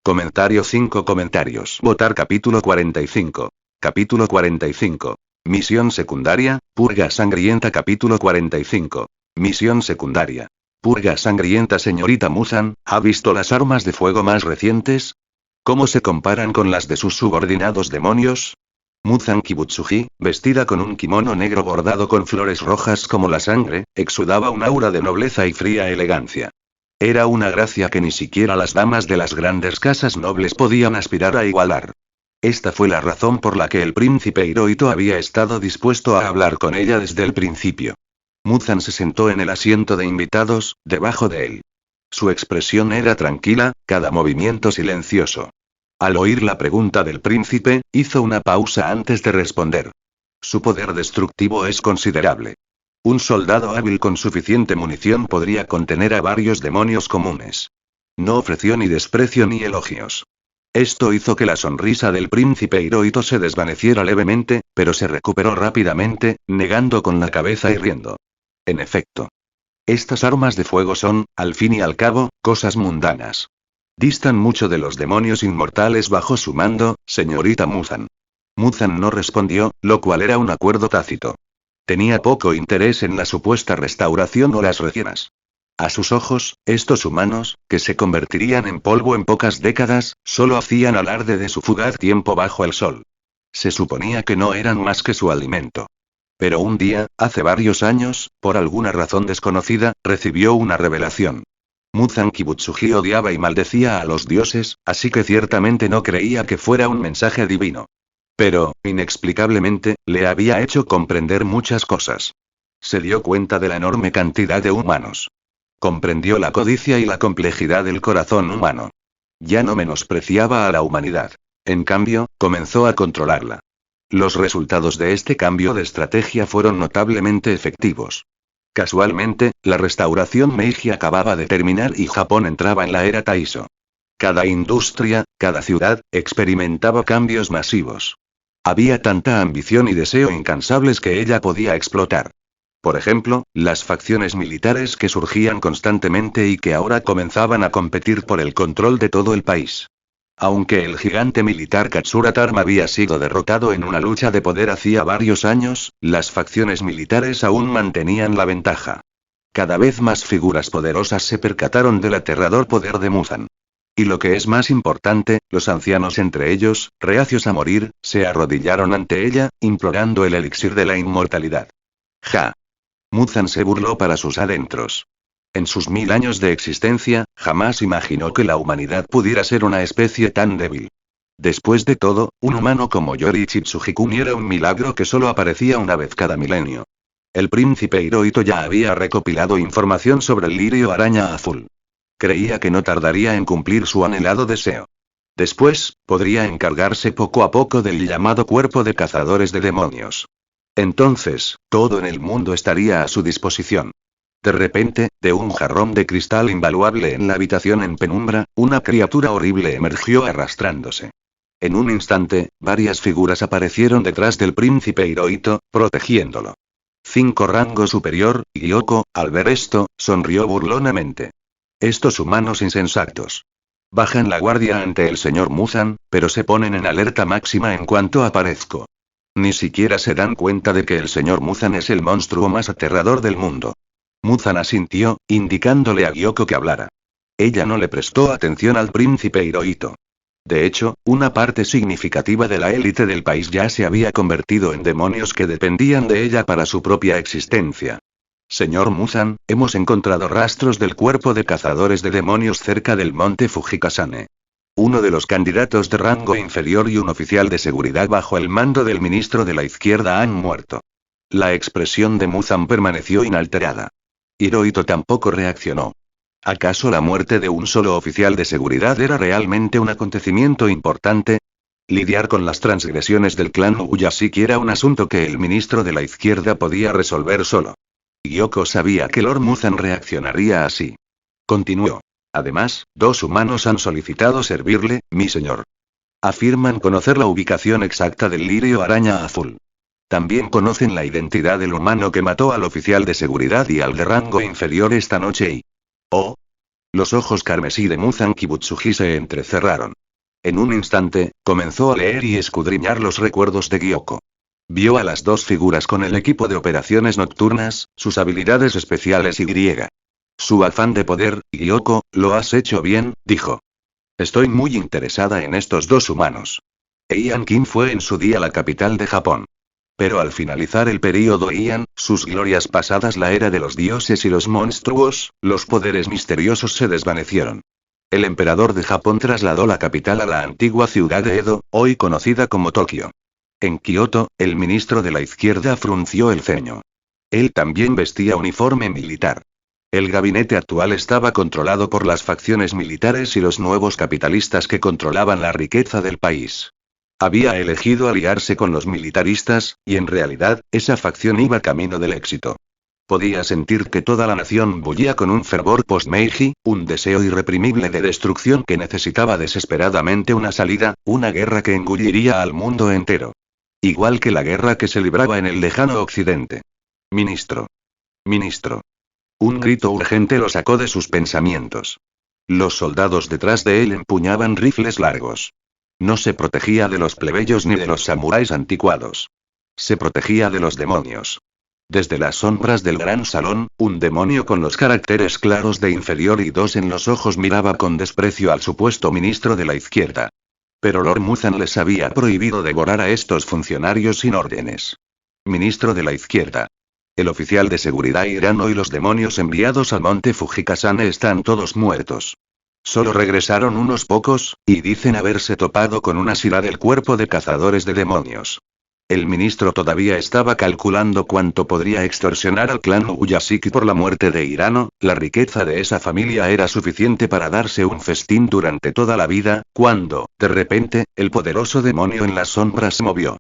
Comentario 5 comentarios. Votar capítulo 45. Capítulo 45. Misión secundaria, Purga Sangrienta capítulo 45. Misión secundaria. Purga Sangrienta señorita Muzan, ¿ha visto las armas de fuego más recientes? ¿Cómo se comparan con las de sus subordinados demonios? Muzan Kibutsuji, vestida con un kimono negro bordado con flores rojas como la sangre, exudaba un aura de nobleza y fría elegancia. Era una gracia que ni siquiera las damas de las grandes casas nobles podían aspirar a igualar. Esta fue la razón por la que el príncipe Hirohito había estado dispuesto a hablar con ella desde el principio. Muzan se sentó en el asiento de invitados, debajo de él. Su expresión era tranquila, cada movimiento silencioso. Al oír la pregunta del príncipe, hizo una pausa antes de responder. Su poder destructivo es considerable. Un soldado hábil con suficiente munición podría contener a varios demonios comunes. No ofreció ni desprecio ni elogios. Esto hizo que la sonrisa del príncipe Hirohito se desvaneciera levemente, pero se recuperó rápidamente, negando con la cabeza y riendo. En efecto. Estas armas de fuego son, al fin y al cabo, cosas mundanas. Distan mucho de los demonios inmortales bajo su mando, señorita Muzan. Muzan no respondió, lo cual era un acuerdo tácito. Tenía poco interés en la supuesta restauración o las recenas. A sus ojos, estos humanos, que se convertirían en polvo en pocas décadas, solo hacían alarde de su fugaz tiempo bajo el sol. Se suponía que no eran más que su alimento. Pero un día, hace varios años, por alguna razón desconocida, recibió una revelación. Muzan Kibutsuji odiaba y maldecía a los dioses, así que ciertamente no creía que fuera un mensaje divino. Pero, inexplicablemente, le había hecho comprender muchas cosas. Se dio cuenta de la enorme cantidad de humanos. Comprendió la codicia y la complejidad del corazón humano. Ya no menospreciaba a la humanidad. En cambio, comenzó a controlarla. Los resultados de este cambio de estrategia fueron notablemente efectivos. Casualmente, la restauración Meiji acababa de terminar y Japón entraba en la era Taisho. Cada industria, cada ciudad, experimentaba cambios masivos. Había tanta ambición y deseo incansables que ella podía explotar. Por ejemplo, las facciones militares que surgían constantemente y que ahora comenzaban a competir por el control de todo el país. Aunque el gigante militar Katsura Tarma había sido derrotado en una lucha de poder hacía varios años, las facciones militares aún mantenían la ventaja. Cada vez más figuras poderosas se percataron del aterrador poder de Muzan. Y lo que es más importante, los ancianos entre ellos, reacios a morir, se arrodillaron ante ella, implorando el elixir de la inmortalidad. Ja. Muzan se burló para sus adentros. En sus 1000 años de existencia, jamás imaginó que la humanidad pudiera ser una especie tan débil. Después de todo, un humano como Yoriichi Tsujikuni era un milagro que solo aparecía una vez cada milenio. El príncipe Hirohito ya había recopilado información sobre el lirio araña azul. Creía que no tardaría en cumplir su anhelado deseo. Después, podría encargarse poco a poco del llamado cuerpo de cazadores de demonios. Entonces, todo en el mundo estaría a su disposición. De repente, de un jarrón de cristal invaluable en la habitación en penumbra, una criatura horrible emergió arrastrándose. En un instante, varias figuras aparecieron detrás del príncipe Hirohito, protegiéndolo. 5 rango superior, Gyoko, al ver esto, sonrió burlonamente. Estos humanos insensatos. Bajan la guardia ante el señor Muzan, pero se ponen en alerta máxima en cuanto aparezco. Ni siquiera se dan cuenta de que el señor Muzan es el monstruo más aterrador del mundo. Muzan asintió, indicándole a Gyoko que hablara. Ella no le prestó atención al príncipe Hirohito. De hecho, una parte significativa de la élite del país ya se había convertido en demonios que dependían de ella para su propia existencia. Señor Muzan, hemos encontrado rastros del cuerpo de cazadores de demonios cerca del monte Fujikasane. Uno de los candidatos de rango inferior y un oficial de seguridad bajo el mando del ministro de la izquierda han muerto. La expresión de Muzan permaneció inalterada. Hirohito tampoco reaccionó. ¿Acaso la muerte de un solo oficial de seguridad era realmente un acontecimiento importante? Lidiar con las transgresiones del clan Uyashiki era un asunto que el ministro de la izquierda podía resolver solo. Gyoko sabía que Lord Muzan reaccionaría así. Continuó. Además, 2 humanos han solicitado servirle, mi señor. Afirman conocer la ubicación exacta del lirio araña azul. También conocen la identidad del humano que mató al oficial de seguridad y al de rango inferior esta noche y... Oh. Los ojos carmesí de Muzan Kibutsuji se entrecerraron. En un instante, comenzó a leer y escudriñar los recuerdos de Gyoko. Vio a las 2 figuras con el equipo de operaciones nocturnas, sus habilidades especiales y griega. Su afán de poder, Gyoko, lo has hecho bien, dijo. Estoy muy interesada en estos 2 humanos. Heian Kim fue en su día la capital de Japón. Pero al finalizar el período Heian, sus glorias pasadas la era de los dioses y los monstruos, los poderes misteriosos se desvanecieron. El emperador de Japón trasladó la capital a la antigua ciudad de Edo, hoy conocida como Tokio. En Kioto, el ministro de la izquierda frunció el ceño. Él también vestía uniforme militar. El gabinete actual estaba controlado por las facciones militares y los nuevos capitalistas que controlaban la riqueza del país. Había elegido aliarse con los militaristas, y en realidad, esa facción iba camino del éxito. Podía sentir que toda la nación bullía con un fervor post-Meiji, un deseo irreprimible de destrucción que necesitaba desesperadamente una salida, una guerra que engulliría al mundo entero. Igual que la guerra que se libraba en el lejano occidente. Ministro. Ministro. Un grito urgente lo sacó de sus pensamientos. Los soldados detrás de él empuñaban rifles largos. No se protegía de los plebeyos ni de los samuráis anticuados. Se protegía de los demonios. Desde las sombras del gran salón, un demonio con los caracteres claros de inferior y 2 en los ojos miraba con desprecio al supuesto ministro de la izquierda. Pero Lord Muzan les había prohibido devorar a estos funcionarios sin órdenes. Ministro de la izquierda. El oficial de seguridad Hirano y los demonios enviados al monte Fujikasane están todos muertos. Solo regresaron unos pocos, y dicen haberse topado con una sila del cuerpo de cazadores de demonios. El ministro todavía estaba calculando cuánto podría extorsionar al clan Uyashiki por la muerte de Hirano, la riqueza de esa familia era suficiente para darse un festín durante toda la vida, cuando, de repente, el poderoso demonio en las sombras se movió.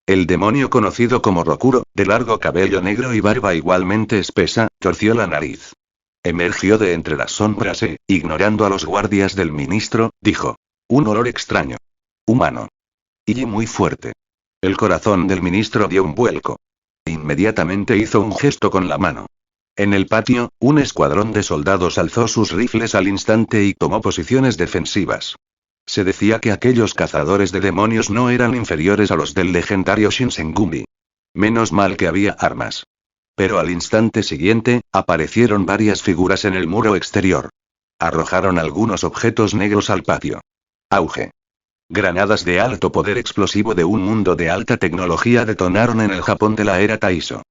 El demonio conocido como Rokuro, de largo cabello negro y barba igualmente espesa, torció la nariz. Emergió de entre las sombras e, ignorando a los guardias del ministro, dijo. Un olor extraño. Humano. Y muy fuerte. El corazón del ministro dio un vuelco. Inmediatamente hizo un gesto con la mano. En el patio, un escuadrón de soldados alzó sus rifles al instante y tomó posiciones defensivas. Se decía que aquellos cazadores de demonios no eran inferiores a los del legendario Shinsengumi. Menos mal que había armas. Pero al instante siguiente, aparecieron varias figuras en el muro exterior. Arrojaron algunos objetos negros al patio. Auge. Granadas de alto poder explosivo de un mundo de alta tecnología detonaron en el Japón de la era Taisho.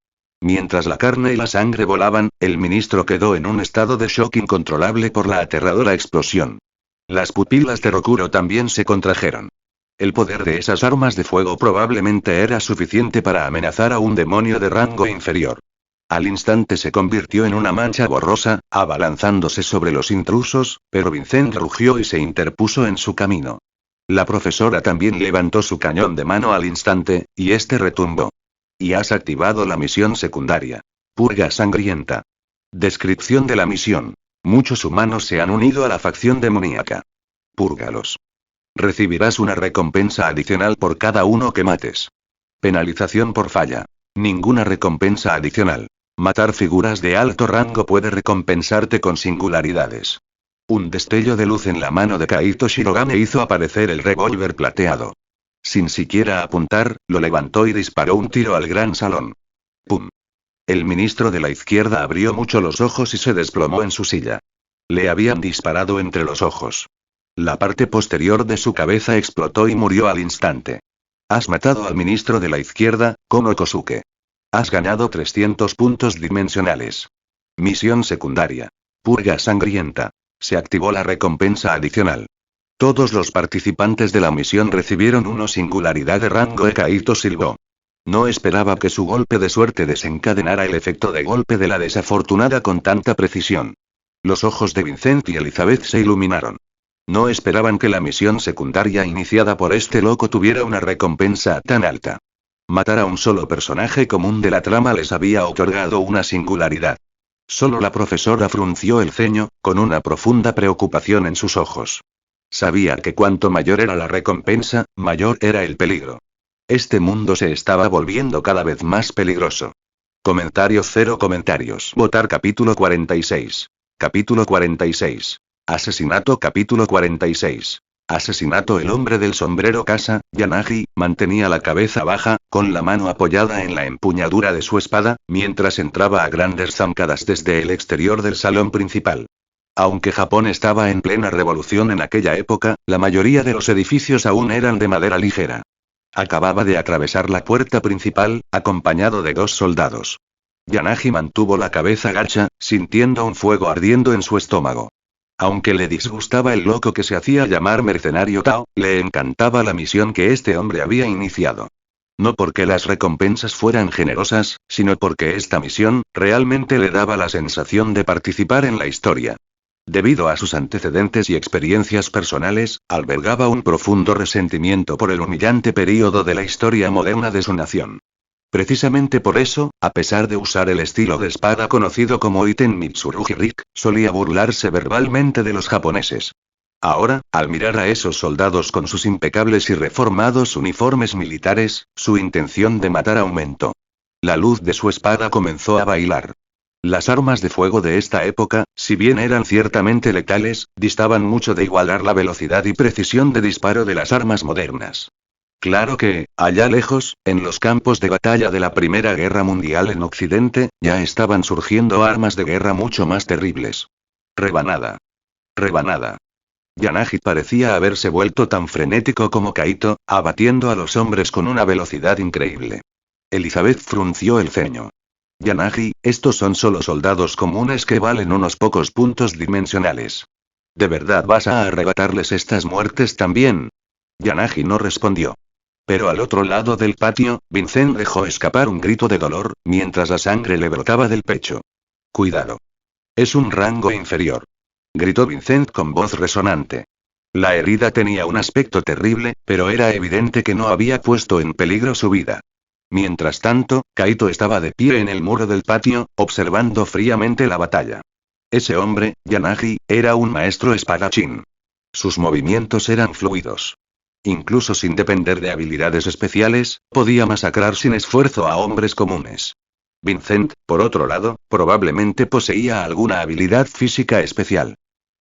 Mientras la carne y la sangre volaban, el ministro quedó en un estado de shock incontrolable por la aterradora explosión. Las pupilas de Rokuro también se contrajeron. El poder de esas armas de fuego probablemente era suficiente para amenazar a un demonio de rango inferior. Al instante se convirtió en una mancha borrosa, abalanzándose sobre los intrusos, pero Vincent rugió y se interpuso en su camino. La profesora también levantó su cañón de mano al instante, y este retumbó. Y has activado la misión secundaria. Purga sangrienta. Descripción de la misión. Muchos humanos se han unido a la facción demoníaca. Púrgalos. Recibirás una recompensa adicional por cada uno que mates. Penalización por falla. Ninguna recompensa adicional. Matar figuras de alto rango puede recompensarte con singularidades. Un destello de luz en la mano de Kaito Shirogane hizo aparecer el revólver plateado. Sin siquiera apuntar, lo levantó y disparó un tiro al gran salón. ¡Pum! El ministro de la izquierda abrió mucho los ojos y se desplomó en su silla. Le habían disparado entre los ojos. La parte posterior de su cabeza explotó y murió al instante. Has matado al ministro de la izquierda, Kono Kosuke. Has ganado 300 puntos dimensionales. Misión secundaria. Purga sangrienta. Se activó la recompensa adicional. Todos los participantes de la misión recibieron una singularidad de rango. Kaito silbó. No esperaba que su golpe de suerte desencadenara el efecto de golpe de la desafortunada con tanta precisión. Los ojos de Vincent y Elizabeth se iluminaron. No esperaban que la misión secundaria iniciada por este loco tuviera una recompensa tan alta. Matar a un solo personaje común de la trama les había otorgado una singularidad. Solo la profesora frunció el ceño, con una profunda preocupación en sus ojos. Sabía que cuanto mayor era la recompensa, mayor era el peligro. Este mundo se estaba volviendo cada vez más peligroso. Comentarios. 0 comentarios. Votar capítulo 46. Capítulo 46. Asesinato. Capítulo 46. Asesinato. El hombre del sombrero Kasa, Yanagi, mantenía la cabeza baja, con la mano apoyada en la empuñadura de su espada, mientras entraba a grandes zancadas desde el exterior del salón principal. Aunque Japón estaba en plena revolución en aquella época, la mayoría de los edificios aún eran de madera ligera. Acababa de atravesar la puerta principal, acompañado de 2 soldados. Yanagi mantuvo la cabeza gacha, sintiendo un fuego ardiendo en su estómago. Aunque le disgustaba el loco que se hacía llamar mercenario Tao, le encantaba la misión que este hombre había iniciado. No porque las recompensas fueran generosas, sino porque esta misión, realmente le daba la sensación de participar en la historia. Debido a sus antecedentes y experiencias personales, albergaba un profundo resentimiento por el humillante período de la historia moderna de su nación. Precisamente por eso, a pesar de usar el estilo de espada conocido como Iten Mitsurugi Rik, solía burlarse verbalmente de los japoneses. Ahora, al mirar a esos soldados con sus impecables y reformados uniformes militares, su intención de matar aumentó. La luz de su espada comenzó a bailar. Las armas de fuego de esta época, si bien eran ciertamente letales, distaban mucho de igualar la velocidad y precisión de disparo de las armas modernas. Claro que, allá lejos, en los campos de batalla de la Primera Guerra Mundial en Occidente, ya estaban surgiendo armas de guerra mucho más terribles. Rebanada. Rebanada. Yanagi parecía haberse vuelto tan frenético como Kaito, abatiendo a los hombres con una velocidad increíble. Elizabeth frunció el ceño. Yanagi, estos son solo soldados comunes que valen unos pocos puntos dimensionales. ¿De verdad vas a arrebatarles estas muertes también? Yanagi no respondió. Pero al otro lado del patio, Vincent dejó escapar un grito de dolor, mientras la sangre le brotaba del pecho. Cuidado. Es un rango inferior. Gritó Vincent con voz resonante. La herida tenía un aspecto terrible, pero era evidente que no había puesto en peligro su vida. Mientras tanto, Kaito estaba de pie en el muro del patio, observando fríamente la batalla. Ese hombre, Yanagi, era un maestro espadachín. Sus movimientos eran fluidos. Incluso sin depender de habilidades especiales, podía masacrar sin esfuerzo a hombres comunes. Vincent, por otro lado, probablemente poseía alguna habilidad física especial.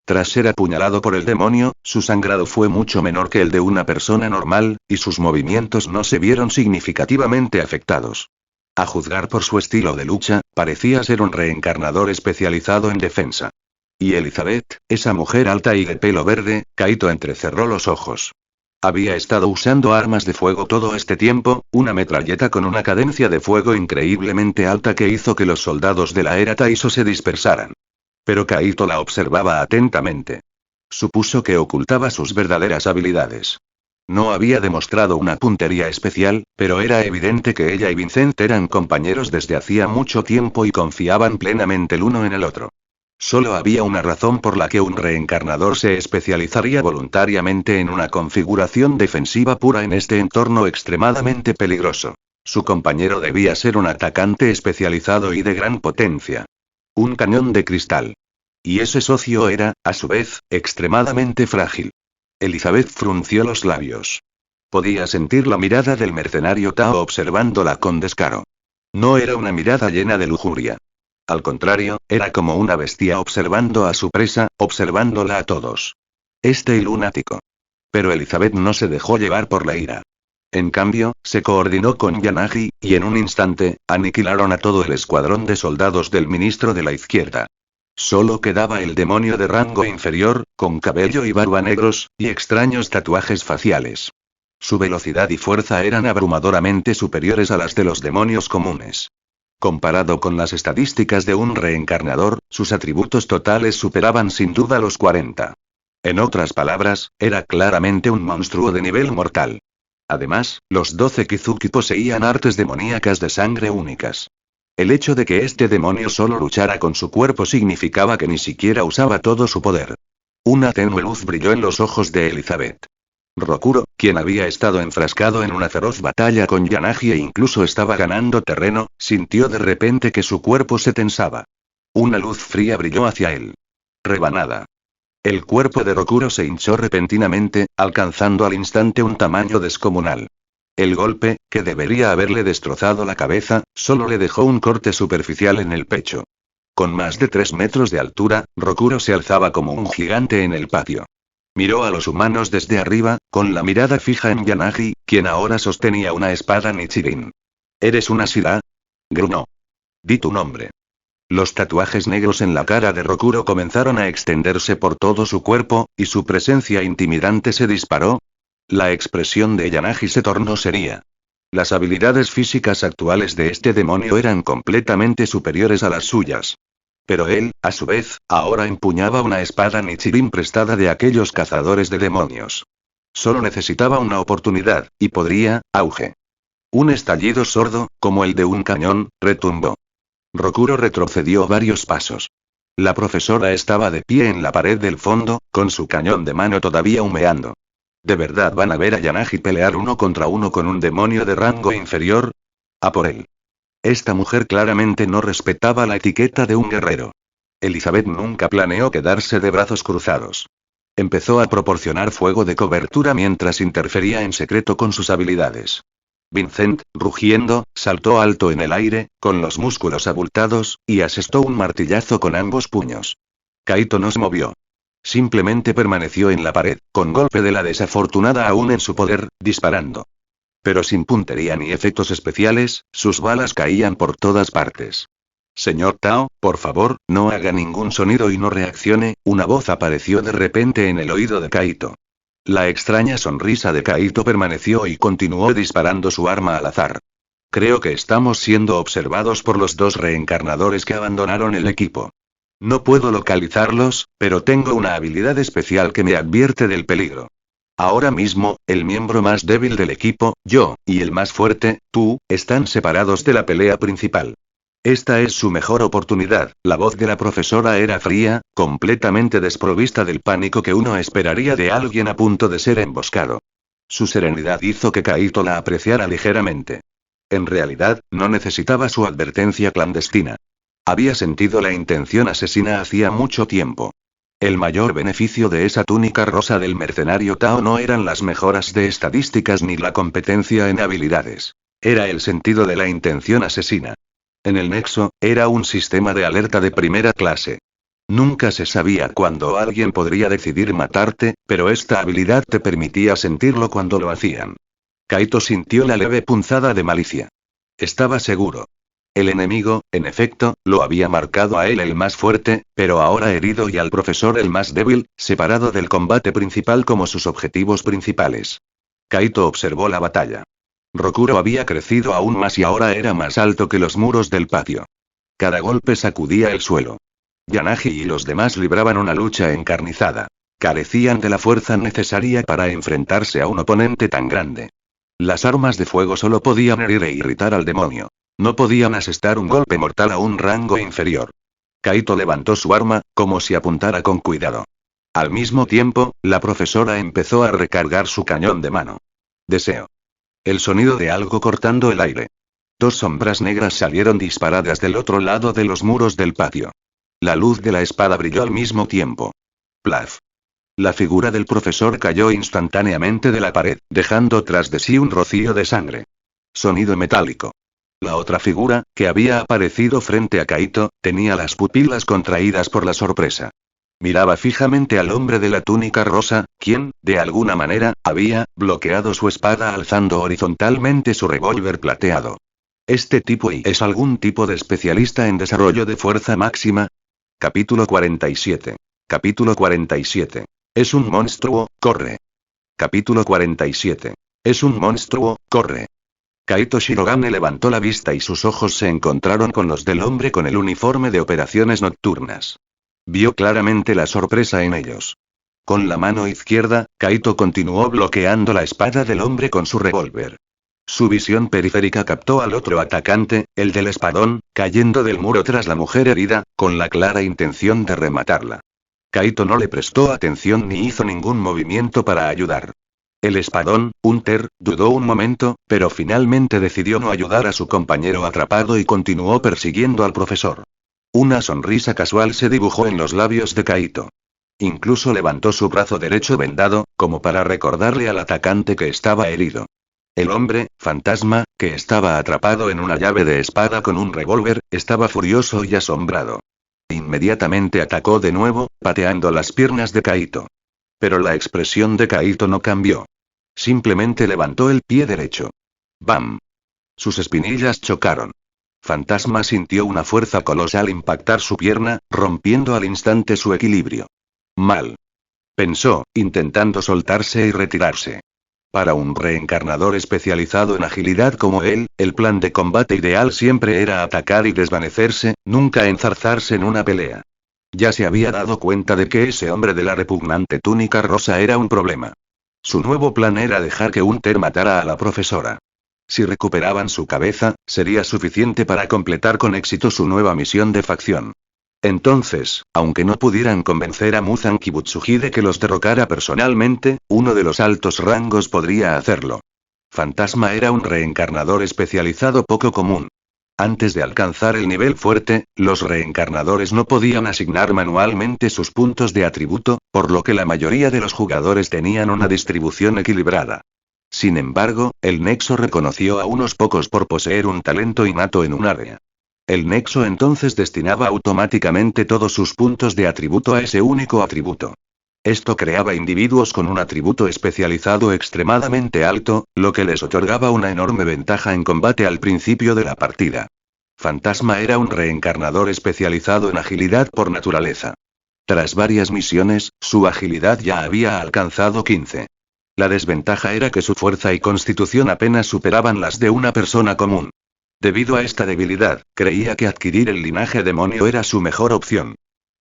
Tras ser apuñalado por el demonio, su sangrado fue mucho menor que el de una persona normal, y sus movimientos no se vieron significativamente afectados. A juzgar por su estilo de lucha, parecía ser un reencarnador especializado en defensa. Y Elizabeth, esa mujer alta y de pelo verde, Kaito entrecerró los ojos. Había estado usando armas de fuego todo este tiempo, una metralleta con una cadencia de fuego increíblemente alta que hizo que los soldados de la era Taiso se dispersaran. Pero Kaito la observaba atentamente. Supuso que ocultaba sus verdaderas habilidades. No había demostrado una puntería especial, pero era evidente que ella y Vincent eran compañeros desde hacía mucho tiempo y confiaban plenamente el uno en el otro. Solo había una razón por la que un reencarnador se especializaría voluntariamente en una configuración defensiva pura en este entorno extremadamente peligroso. Su compañero debía ser un atacante especializado y de gran potencia. Un cañón de cristal. Y ese socio era, a su vez, extremadamente frágil. Elizabeth frunció los labios. Podía sentir la mirada del mercenario Tao observándola con descaro. No era una mirada llena de lujuria. Al contrario, era como una bestia observando a su presa, observándola a todos. Este lunático. Pero Elizabeth no se dejó llevar por la ira. En cambio, se coordinó con Yanagi, y en un instante, aniquilaron a todo el escuadrón de soldados del ministro de la izquierda. Solo quedaba el demonio de rango inferior, con cabello y barba negros, y extraños tatuajes faciales. Su velocidad y fuerza eran abrumadoramente superiores a las de los demonios comunes. Comparado con las estadísticas de un reencarnador, sus atributos totales superaban sin duda los 40. En otras palabras, era claramente un monstruo de nivel mortal. Además, los 12 Kizuki poseían artes demoníacas de sangre únicas. El hecho de que este demonio solo luchara con su cuerpo significaba que ni siquiera usaba todo su poder. Una tenue luz brilló en los ojos de Elizabeth. Rokuro, quien había estado enfrascado en una feroz batalla con Yanagi e incluso estaba ganando terreno, sintió de repente que su cuerpo se tensaba. Una luz fría brilló hacia él. Rebanada. El cuerpo de Rokuro se hinchó repentinamente, alcanzando al instante un tamaño descomunal. El golpe, que debería haberle destrozado la cabeza, solo le dejó un corte superficial en el pecho. Con más de 3 metros de altura, Rokuro se alzaba como un gigante en el patio. Miró a los humanos desde arriba, con la mirada fija en Yanagi, quien ahora sostenía una espada Nichirin. ¿Eres una Shira? Gruñó. Di tu nombre. Los tatuajes negros en la cara de Rokuro comenzaron a extenderse por todo su cuerpo, y su presencia intimidante se disparó. La expresión de Yanagi se tornó seria. Las habilidades físicas actuales de este demonio eran completamente superiores a las suyas. Pero él, a su vez, ahora empuñaba una espada Nichirin prestada de aquellos cazadores de demonios. Solo necesitaba una oportunidad, y podría, auge. Un estallido sordo, como el de un cañón, retumbó. Rokuro retrocedió varios pasos. La profesora estaba de pie en la pared del fondo, con su cañón de mano todavía humeando. ¿De verdad van a ver a Yanagi pelear uno contra uno con un demonio de rango inferior? A por él. Esta mujer claramente no respetaba la etiqueta de un guerrero. Elizabeth nunca planeó quedarse de brazos cruzados. Empezó a proporcionar fuego de cobertura mientras interfería en secreto con sus habilidades. Vincent, rugiendo, saltó alto en el aire, con los músculos abultados, y asestó un martillazo con ambos puños. Kaito no se movió. Simplemente permaneció en la pared, con golpe de la desafortunada aún en su poder, disparando. Pero sin puntería ni efectos especiales, sus balas caían por todas partes. Señor Tao, por favor, no haga ningún sonido y no reaccione, una voz apareció de repente en el oído de Kaito. La extraña sonrisa de Kaito permaneció y continuó disparando su arma al azar. Creo que estamos siendo observados por los 2 reencarnadores que abandonaron el equipo. No puedo localizarlos, pero tengo una habilidad especial que me advierte del peligro. Ahora mismo, el miembro más débil del equipo, yo, y el más fuerte, tú, están separados de la pelea principal. Esta es su mejor oportunidad. La voz de la profesora era fría, completamente desprovista del pánico que uno esperaría de alguien a punto de ser emboscado. Su serenidad hizo que Kaito la apreciara ligeramente. En realidad, no necesitaba su advertencia clandestina. Había sentido la intención asesina hacía mucho tiempo. El mayor beneficio de esa túnica rosa del mercenario Tao no eran las mejoras de estadísticas ni la competencia en habilidades. Era el sentido de la intención asesina. En el nexo, era un sistema de alerta de primera clase. Nunca se sabía cuándo alguien podría decidir matarte, pero esta habilidad te permitía sentirlo cuando lo hacían. Kaito sintió la leve punzada de malicia. Estaba seguro. El enemigo, en efecto, lo había marcado a él el más fuerte, pero ahora herido y al profesor el más débil, separado del combate principal como sus objetivos principales. Kaito observó la batalla. Rokuro había crecido aún más y ahora era más alto que los muros del patio. Cada golpe sacudía el suelo. Yanagi y los demás libraban una lucha encarnizada. Carecían de la fuerza necesaria para enfrentarse a un oponente tan grande. Las armas de fuego solo podían herir e irritar al demonio. No podían asestar un golpe mortal a un rango inferior. Kaito levantó su arma, como si apuntara con cuidado. Al mismo tiempo, la profesora empezó a recargar su cañón de mano. Deseo. El sonido de algo cortando el aire. 2 sombras negras salieron disparadas del otro lado de los muros del patio. La luz de la espada brilló al mismo tiempo. Plaf. La figura del profesor cayó instantáneamente de la pared, dejando tras de sí un rocío de sangre. Sonido metálico. La otra figura, que había aparecido frente a Kaito, tenía las pupilas contraídas por la sorpresa. Miraba fijamente al hombre de la túnica rosa, quien, de alguna manera, había bloqueado su espada alzando horizontalmente su revólver plateado. ¿Este tipo es algún tipo de especialista en desarrollo de fuerza máxima? Capítulo 47. Capítulo 47. Es un monstruo, corre. Capítulo 47. Es un monstruo, corre. Kaito Shirogane levantó la vista y sus ojos se encontraron con los del hombre con el uniforme de operaciones nocturnas. Vio claramente la sorpresa en ellos. Con la mano izquierda, Kaito continuó bloqueando la espada del hombre con su revólver. Su visión periférica captó al otro atacante, el del espadón, cayendo del muro tras la mujer herida, con la clara intención de rematarla. Kaito no le prestó atención ni hizo ningún movimiento para ayudar. El espadón, Hunter, dudó un momento, pero finalmente decidió no ayudar a su compañero atrapado y continuó persiguiendo al profesor. Una sonrisa casual se dibujó en los labios de Kaito. Incluso levantó su brazo derecho vendado, como para recordarle al atacante que estaba herido. El hombre, fantasma, que estaba atrapado en una llave de espada con un revólver, estaba furioso y asombrado. Inmediatamente atacó de nuevo, pateando las piernas de Kaito. Pero la expresión de Kaito no cambió. Simplemente levantó el pie derecho. ¡Bam! Sus espinillas chocaron. Fantasma sintió una fuerza colosal impactar su pierna, rompiendo al instante su equilibrio. Mal. Pensó, intentando soltarse y retirarse. Para un reencarnador especializado en agilidad como él, el plan de combate ideal siempre era atacar y desvanecerse, nunca enzarzarse en una pelea. Ya se había dado cuenta de que ese hombre de la repugnante túnica rosa era un problema. Su nuevo plan era dejar que Hunter matara a la profesora. Si recuperaban su cabeza, sería suficiente para completar con éxito su nueva misión de facción. Entonces, aunque no pudieran convencer a Muzan Kibutsuji de que los derrocara personalmente, uno de los altos rangos podría hacerlo. Fantasma era un reencarnador especializado poco común. Antes de alcanzar el nivel fuerte, los reencarnadores no podían asignar manualmente sus puntos de atributo, por lo que la mayoría de los jugadores tenían una distribución equilibrada. Sin embargo, el Nexo reconoció a unos pocos por poseer un talento innato en un área. El Nexo entonces destinaba automáticamente todos sus puntos de atributo a ese único atributo. Esto creaba individuos con un atributo especializado extremadamente alto, lo que les otorgaba una enorme ventaja en combate al principio de la partida. Fantasma era un reencarnador especializado en agilidad por naturaleza. Tras varias misiones, su agilidad ya había alcanzado 15. La desventaja era que su fuerza y constitución apenas superaban las de una persona común. Debido a esta debilidad, creía que adquirir el linaje demonio era su mejor opción.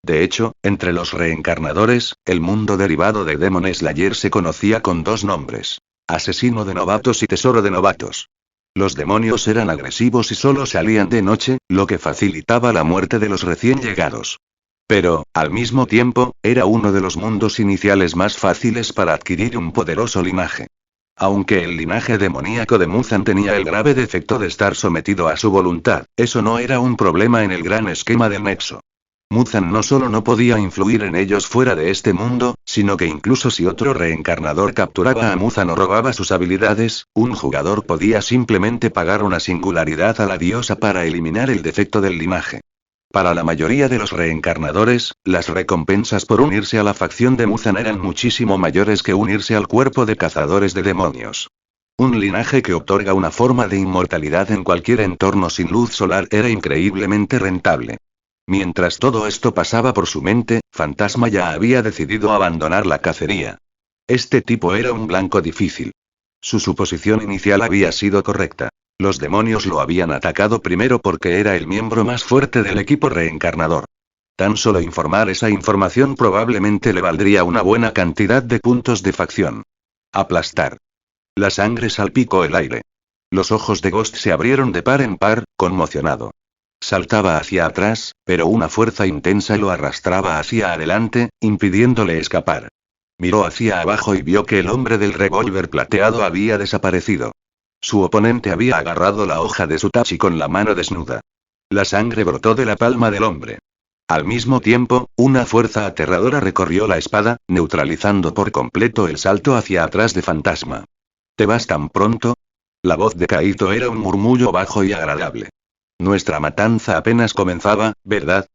De hecho, entre los reencarnadores, el mundo derivado de Demon Slayer se conocía con dos nombres: asesino de novatos y tesoro de novatos. Los demonios eran agresivos y solo salían de noche, lo que facilitaba la muerte de los recién llegados. Pero, al mismo tiempo, era uno de los mundos iniciales más fáciles para adquirir un poderoso linaje. Aunque el linaje demoníaco de Muzan tenía el grave defecto de estar sometido a su voluntad, eso no era un problema en el gran esquema del Nexo. Muzan no solo no podía influir en ellos fuera de este mundo, sino que incluso si otro reencarnador capturaba a Muzan o robaba sus habilidades, un jugador podía simplemente pagar una singularidad a la diosa para eliminar el defecto del linaje. Para la mayoría de los reencarnadores, las recompensas por unirse a la facción de Muzan eran muchísimo mayores que unirse al cuerpo de cazadores de demonios. Un linaje que otorga una forma de inmortalidad en cualquier entorno sin luz solar era increíblemente rentable. Mientras todo esto pasaba por su mente, Fantasma ya había decidido abandonar la cacería. Este tipo era un blanco difícil. Su suposición inicial había sido correcta. Los demonios lo habían atacado primero porque era el miembro más fuerte del equipo reencarnador. Tan solo informar esa información probablemente le valdría una buena cantidad de puntos de facción. Aplastar. La sangre salpicó el aire. Los ojos de Ghost se abrieron de par en par, conmocionado. Saltaba hacia atrás, pero una fuerza intensa lo arrastraba hacia adelante, impidiéndole escapar. Miró hacia abajo y vio que el hombre del revólver plateado había desaparecido. Su oponente había agarrado la hoja de su tachi con la mano desnuda. La sangre brotó de la palma del hombre. Al mismo tiempo, una fuerza aterradora recorrió la espada, neutralizando por completo el salto hacia atrás de Fantasma. ¿Te vas tan pronto? La voz de Kaito era un murmullo bajo y agradable. Nuestra matanza apenas comenzaba, ¿verdad?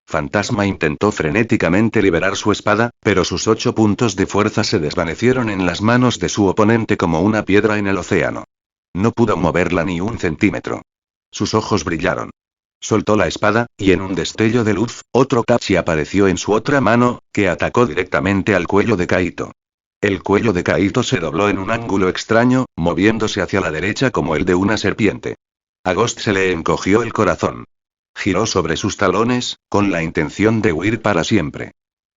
Fantasma intentó frenéticamente liberar su espada, pero sus 8 puntos de fuerza se desvanecieron en las manos de su oponente como una piedra en el océano. No pudo moverla ni un centímetro. Sus ojos brillaron. Soltó la espada, y en un destello de luz, otro Kachi apareció en su otra mano, que atacó directamente al cuello de Kaito. El cuello de Kaito se dobló en un ángulo extraño, moviéndose hacia la derecha como el de una serpiente. A Ghost se le encogió el corazón. Giró sobre sus talones, con la intención de huir para siempre.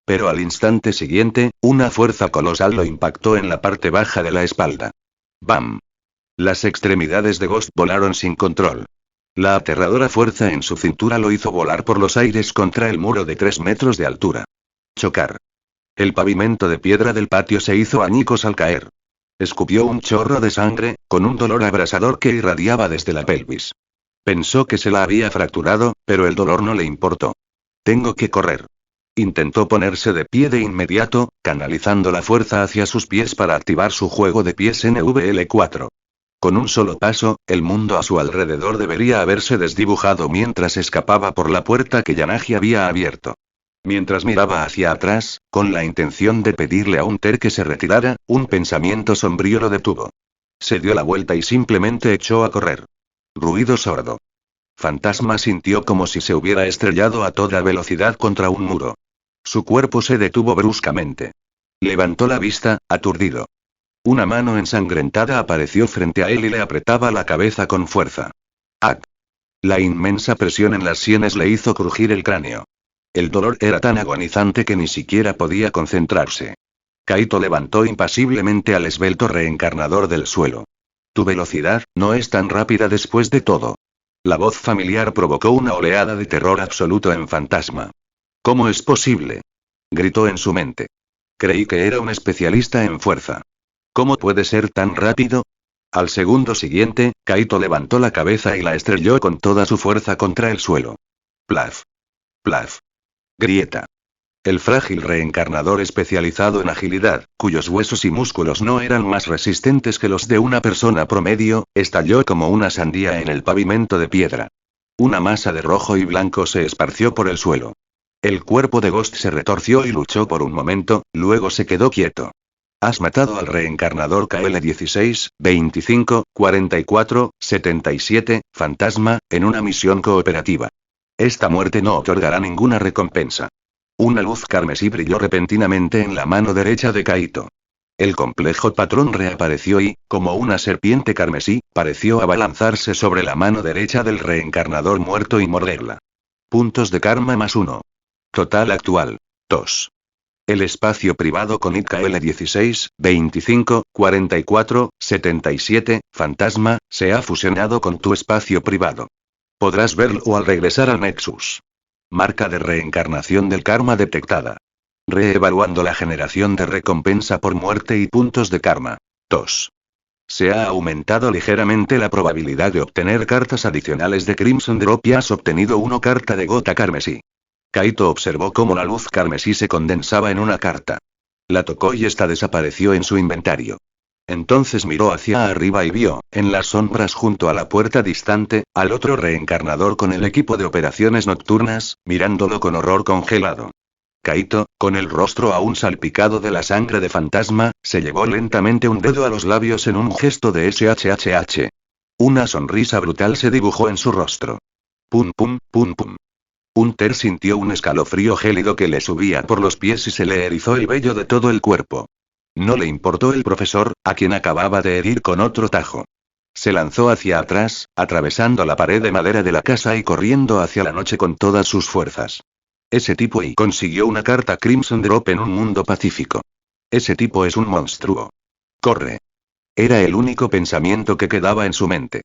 Pero al instante siguiente, una fuerza colosal lo impactó en la parte baja de la espalda. ¡Bam! Las extremidades de Ghost volaron sin control. La aterradora fuerza en su cintura lo hizo volar por los aires contra el muro de 3 metros de altura. Chocar. El pavimento de piedra del patio se hizo añicos al caer. Escupió un chorro de sangre, con un dolor abrasador que irradiaba desde la pelvis. Pensó que se la había fracturado, pero el dolor no le importó. Tengo que correr. Intentó ponerse de pie de inmediato, canalizando la fuerza hacia sus pies para activar su juego de pies NVL4. Con un solo paso, el mundo a su alrededor debería haberse desdibujado mientras escapaba por la puerta que Yanagi había abierto. Mientras miraba hacia atrás, con la intención de pedirle a Hunter que se retirara, un pensamiento sombrío lo detuvo. Se dio la vuelta y simplemente echó a correr. Ruido sordo. Fantasma sintió como si se hubiera estrellado a toda velocidad contra un muro. Su cuerpo se detuvo bruscamente. Levantó la vista, aturdido. Una mano ensangrentada apareció frente a él y le apretaba la cabeza con fuerza. ¡Ac! La inmensa presión en las sienes le hizo crujir el cráneo. El dolor era tan agonizante que ni siquiera podía concentrarse. Kaito levantó impasiblemente al esbelto reencarnador del suelo. Tu velocidad no es tan rápida después de todo. La voz familiar provocó una oleada de terror absoluto en Fantasma. ¿Cómo es posible? Gritó en su mente. Creí que era un especialista en fuerza. ¿Cómo puede ser tan rápido? Al segundo siguiente, Kaito levantó la cabeza y la estrelló con toda su fuerza contra el suelo. Plaf. Plaf. Grieta. El frágil reencarnador especializado en agilidad, cuyos huesos y músculos no eran más resistentes que los de una persona promedio, estalló como una sandía en el pavimento de piedra. Una masa de rojo y blanco se esparció por el suelo. El cuerpo de Ghost se retorció y luchó por un momento, luego se quedó quieto. Has matado al reencarnador KL-16, 25, 44, 77, Fantasma, en una misión cooperativa. Esta muerte no otorgará ninguna recompensa. Una luz carmesí brilló repentinamente en la mano derecha de Kaito. El complejo patrón reapareció y, como una serpiente carmesí, pareció abalanzarse sobre la mano derecha del reencarnador muerto y morderla. Puntos de karma +1. Total actual. 2. El espacio privado con IKL-16, 25, 44, 77, Fantasma, se ha fusionado con tu espacio privado. Podrás verlo al regresar al Nexus. Marca de reencarnación del karma detectada. Reevaluando la generación de recompensa por muerte y puntos de karma. 2. Se ha aumentado ligeramente la probabilidad de obtener cartas adicionales de Crimson Drop y has obtenido una carta de gota carmesí. Kaito observó cómo la luz carmesí se condensaba en una carta. La tocó y esta desapareció en su inventario. Entonces miró hacia arriba y vio, en las sombras junto a la puerta distante, al otro reencarnador con el equipo de operaciones nocturnas, mirándolo con horror congelado. Kaito, con el rostro aún salpicado de la sangre de Fantasma, se llevó lentamente un dedo a los labios en un gesto de SHHH. Una sonrisa brutal se dibujó en su rostro. Pum pum, pum pum. Hunter sintió un escalofrío gélido que le subía por los pies y se le erizó el vello de todo el cuerpo. No le importó el profesor, a quien acababa de herir con otro tajo. Se lanzó hacia atrás, atravesando la pared de madera de la casa y corriendo hacia la noche con todas sus fuerzas. Ese tipo y consiguió una carta Crimson Drop en un mundo pacífico. Ese tipo es un monstruo. Corre. Era el único pensamiento que quedaba en su mente.